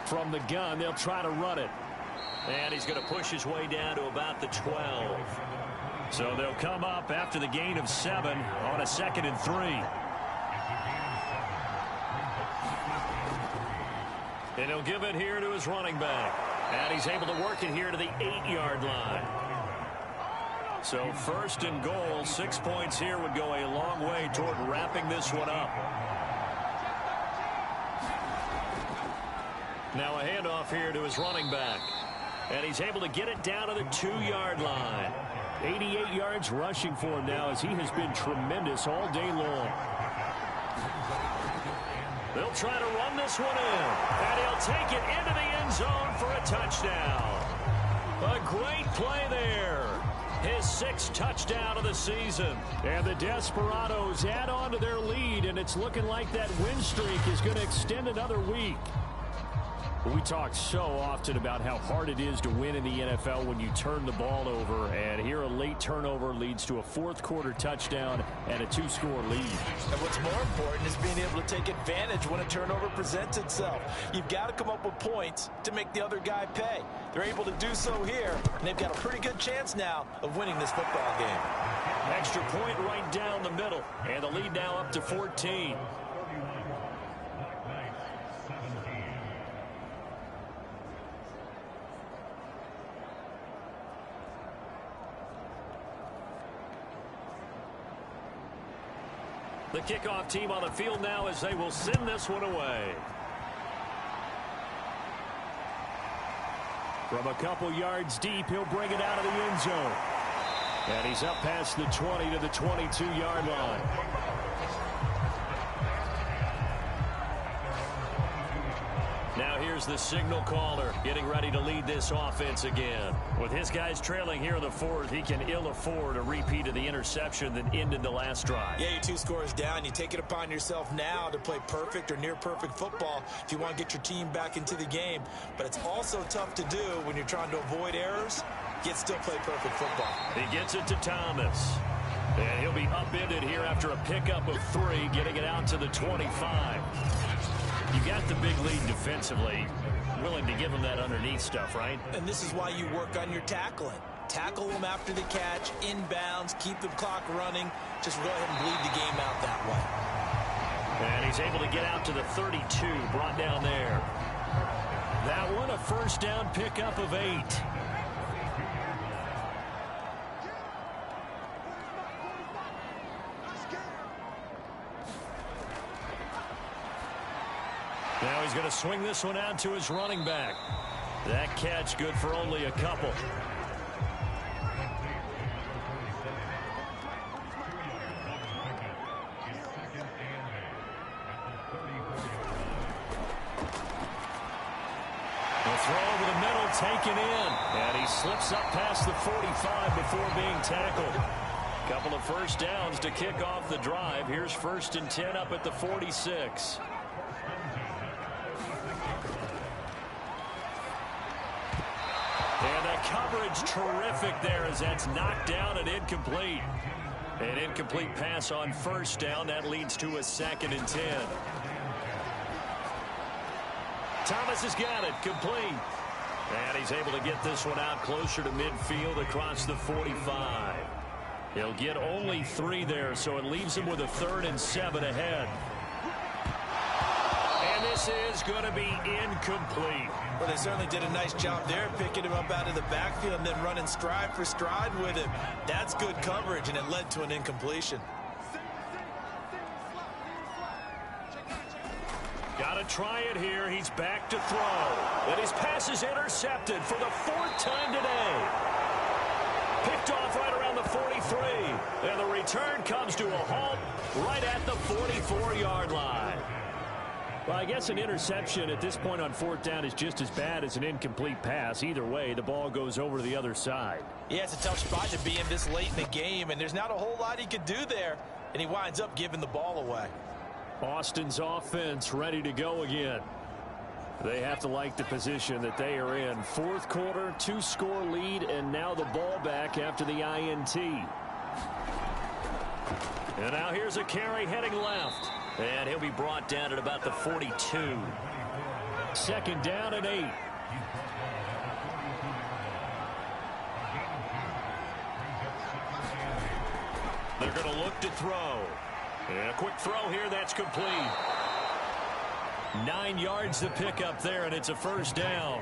From the gun, they'll try to run it. And he's going to push his way down to about the 12. So they'll come up after the gain of 7 on a 2nd and 3. And he'll give it here to his running back. And he's able to work it here to the 8-yard line. So 1st and goal, 6 points here would go a long way toward wrapping this one up. Now a handoff here to his running back. And he's able to get it down to the 2-yard line. 88 yards rushing for him now, as he has been tremendous all day long. They'll try to run this one in. And he'll take it into the end zone for a touchdown. A great play there. His 6th touchdown of the season. And the Desperadoes add on to their lead, and it's looking like that win streak is going to extend another week. We talk so often about how hard it is to win in the NFL when you turn the ball over, and here a late turnover leads to a 4th quarter touchdown and a 2-score lead. And what's more important is being able to take advantage when a turnover presents itself. You've got to come up with points to make the other guy pay. They're able to do so here, and they've got a pretty good chance now of winning this football game. Extra point right down the middle, and the lead now up to 14. The kickoff team on the field now, as they will send this one away. From a couple yards deep, he'll bring it out of the end zone. And he's up past the 20 to the 22-yard line. Now here's the signal caller getting ready to lead this offense again. With his guys trailing here in the 4th, he can ill afford a repeat of the interception that ended the last drive. Yeah, you're 2 scores down. You take it upon yourself now to play perfect or near perfect football if you want to get your team back into the game. But it's also tough to do when you're trying to avoid errors, yet still play perfect football. He gets it to Thomas. And he'll be upended here after a pickup of 3, getting it out to the 25. You got the big lead defensively. Willing to give them that underneath stuff, right? And this is why you work on your tackling. Tackle them after the catch, inbounds, keep the clock running. Just go ahead and bleed the game out that way. And he's able to get out to the 32, brought down there. That one, a 1st down pickup of 8. Now he's going to swing this one out to his running back. That catch good for only a couple. The throw over the middle taken in. And he slips up past the 45 before being tackled. Couple of first downs to kick off the drive. Here's 1st and 10 up at the 46. And the coverage terrific there as that's knocked down and incomplete. An incomplete pass on 1st down. That leads to a 2nd and 10. Thomas has got it. Complete. And he's able to get this one out closer to midfield across the 45. He'll get only 3 there, so it leaves him with a 3rd and 7 ahead. And this is going to be incomplete. Well, they certainly did a nice job there, picking him up out of the backfield and then running stride for stride with him. That's good coverage, and it led to an incompletion. Got to try it here. He's back to throw. And his pass is intercepted for the 4th time today. Picked off right around the 43. And the return comes to a halt right at the 44-yard line. Well, I guess an interception at this point on 4th down is just as bad as an incomplete pass. Either way, the ball goes over to the other side. Yeah, it's a tough spot to be in this late in the game, and there's not a whole lot he could do there, and he winds up giving the ball away. Austin's offense ready to go again. They have to like the position that they are in. 4th quarter, 2-score lead, and now the ball back after the INT. And now here's a carry heading left. And he'll be brought down at about the 42. 2nd down and 8. They're going to look to throw. And a quick throw here, that's complete. 9 yards to pick up there, and it's a 1st down.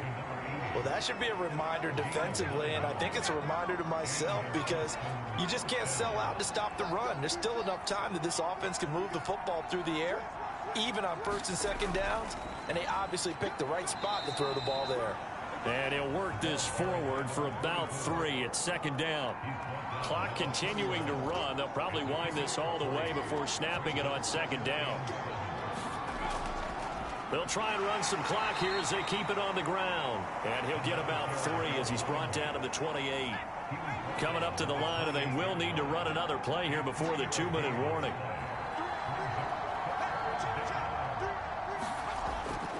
Well, that should be a reminder defensively, and I think it's a reminder to myself because you just can't sell out to stop the run. There's still enough time that this offense can move the football through the air, even on 1st and 2nd downs, and they obviously picked the right spot to throw the ball there. And he'll work this forward for about 3 at 2nd down. Clock continuing to run. They'll probably wind this all the way before snapping it on 2nd down. They'll try and run some clock here as they keep it on the ground. And he'll get about 3 as he's brought down to the 28. Coming up to the line, and they will need to run another play here before the 2-minute warning.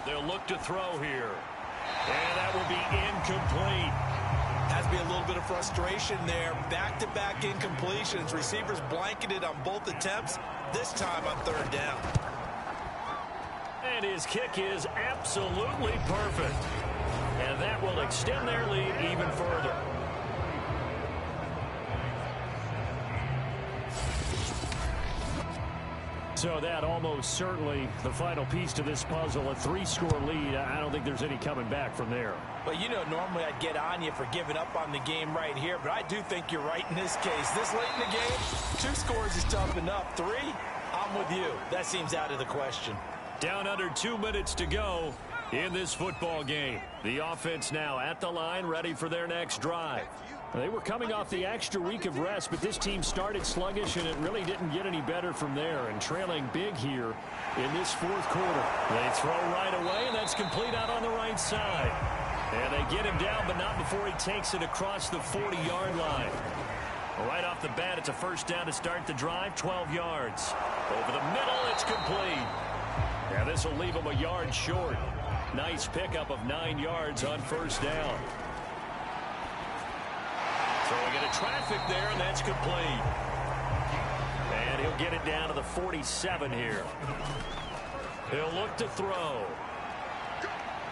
They'll look to throw here. And that will be incomplete. Has to be a little bit of frustration there. Back-to-back incompletions. Receivers blanketed on both attempts, this time on 3rd down. And his kick is absolutely perfect. And that will extend their lead even further. So that almost certainly the final piece to this puzzle, a 3-score lead. I don't think there's any coming back from there. Well, you know, normally I'd get on you for giving up on the game right here, but I do think you're right in this case. This late in the game, 2 scores is tough enough. 3, I'm with you. That seems out of the question. Down under 2 minutes to go in this football game. The offense now at the line, ready for their next drive. They were coming off the extra week of rest, but this team started sluggish, and it really didn't get any better from there. And trailing big here in this 4th quarter. They throw right away, and that's complete out on the right side. And they get him down, but not before he takes it across the 40-yard line. Right off the bat, it's a 1st down to start the drive, 12 yards. Over the middle, it's complete. And this will leave him a yard short. Nice pickup of 9 yards on 1st down. Throwing into traffic there, and that's complete. And he'll get it down to the 47 here. He'll look to throw.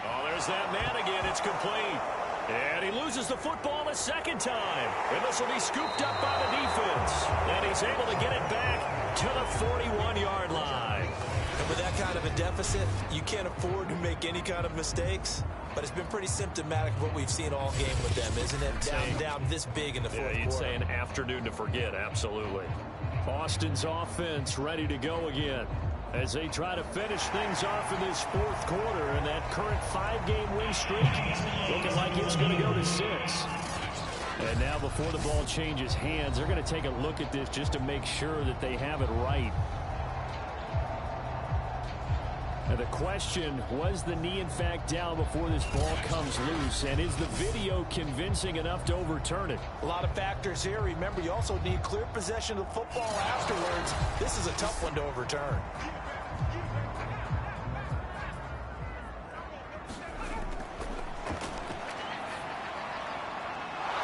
Oh, there's that man again. It's complete. And he loses the football a 2nd time. And this will be scooped up by the defense. And he's able to get it back to the 41-yard line. And with that kind of a deficit, you can't afford to make any kind of mistakes. But it's been pretty symptomatic of what we've seen all game with them, isn't it? Down this big in the 4th quarter. Yeah, you'd say an afternoon to forget, absolutely. Austin's offense ready to go again. as they try to finish things off in this fourth quarter, and that current 5-game win streak looking like it's going to go to 6. And now before the ball changes hands, they're going to take a look at this just to make sure that they have it right. And the question, was the knee in fact down before this ball comes loose? And is the video convincing enough to overturn it? A lot of factors here. Remember, you also need clear possession of the football afterwards. This is a tough one to overturn.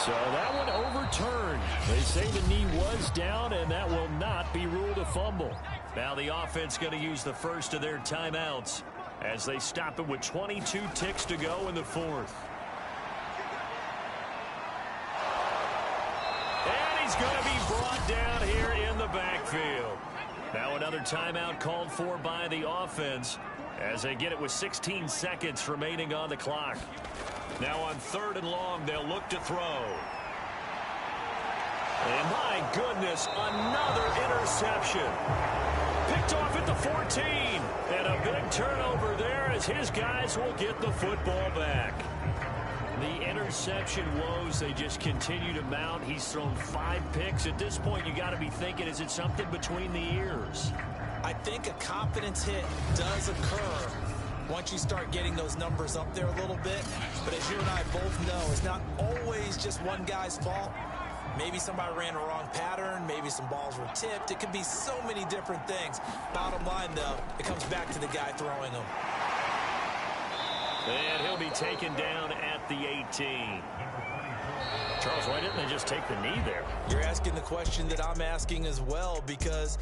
So that one overturned. They say the knee was down, and that will not be ruled a fumble. Now the offense going to use the first of their timeouts as they stop it with 22 ticks to go in the fourth. And he's going to be brought down here in the backfield. Now another timeout called for by the offense as they get it with 16 seconds remaining on the clock. Now on 3rd and long, they'll look to throw. And my goodness, another interception. Picked off at the 14. And a big turnover there as his guys will get the football back. The interception woes, they just continue to mount. He's thrown 5 picks. At this point, you got to be thinking, is it something between the ears? I think a confidence hit does occur once you start getting those numbers up there a little bit. But as you and I both know, it's not always just one guy's fault. Maybe somebody ran a wrong pattern. Maybe some balls were tipped. It could be so many different things. Bottom line, though, it comes back to the guy throwing them. And he'll be taken down at the 18. Charles, why didn't they just take the knee there? You're asking the question that I'm asking as well, because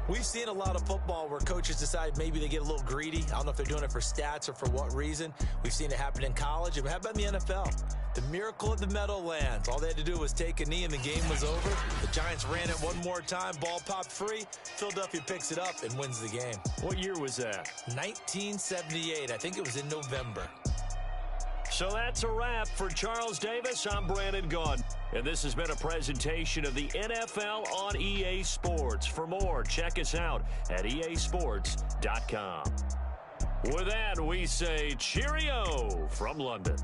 we've seen a lot of football where coaches decide maybe they get a little greedy. I don't know if they're doing it for stats or for what reason. We've seen it happen in college. It happened in the NFL. The miracle of the Meadowlands. All they had to do was take a knee and the game was over. The Giants ran it one more time. Ball popped free. Philadelphia picks it up and wins the game. What year was that? 1978. I think it was in November. So that's a wrap for Charles Davis. I'm Brandon Gaudin. And this has been a presentation of the NFL on EA Sports. For more, check us out at easports.com. With that, we say cheerio from London.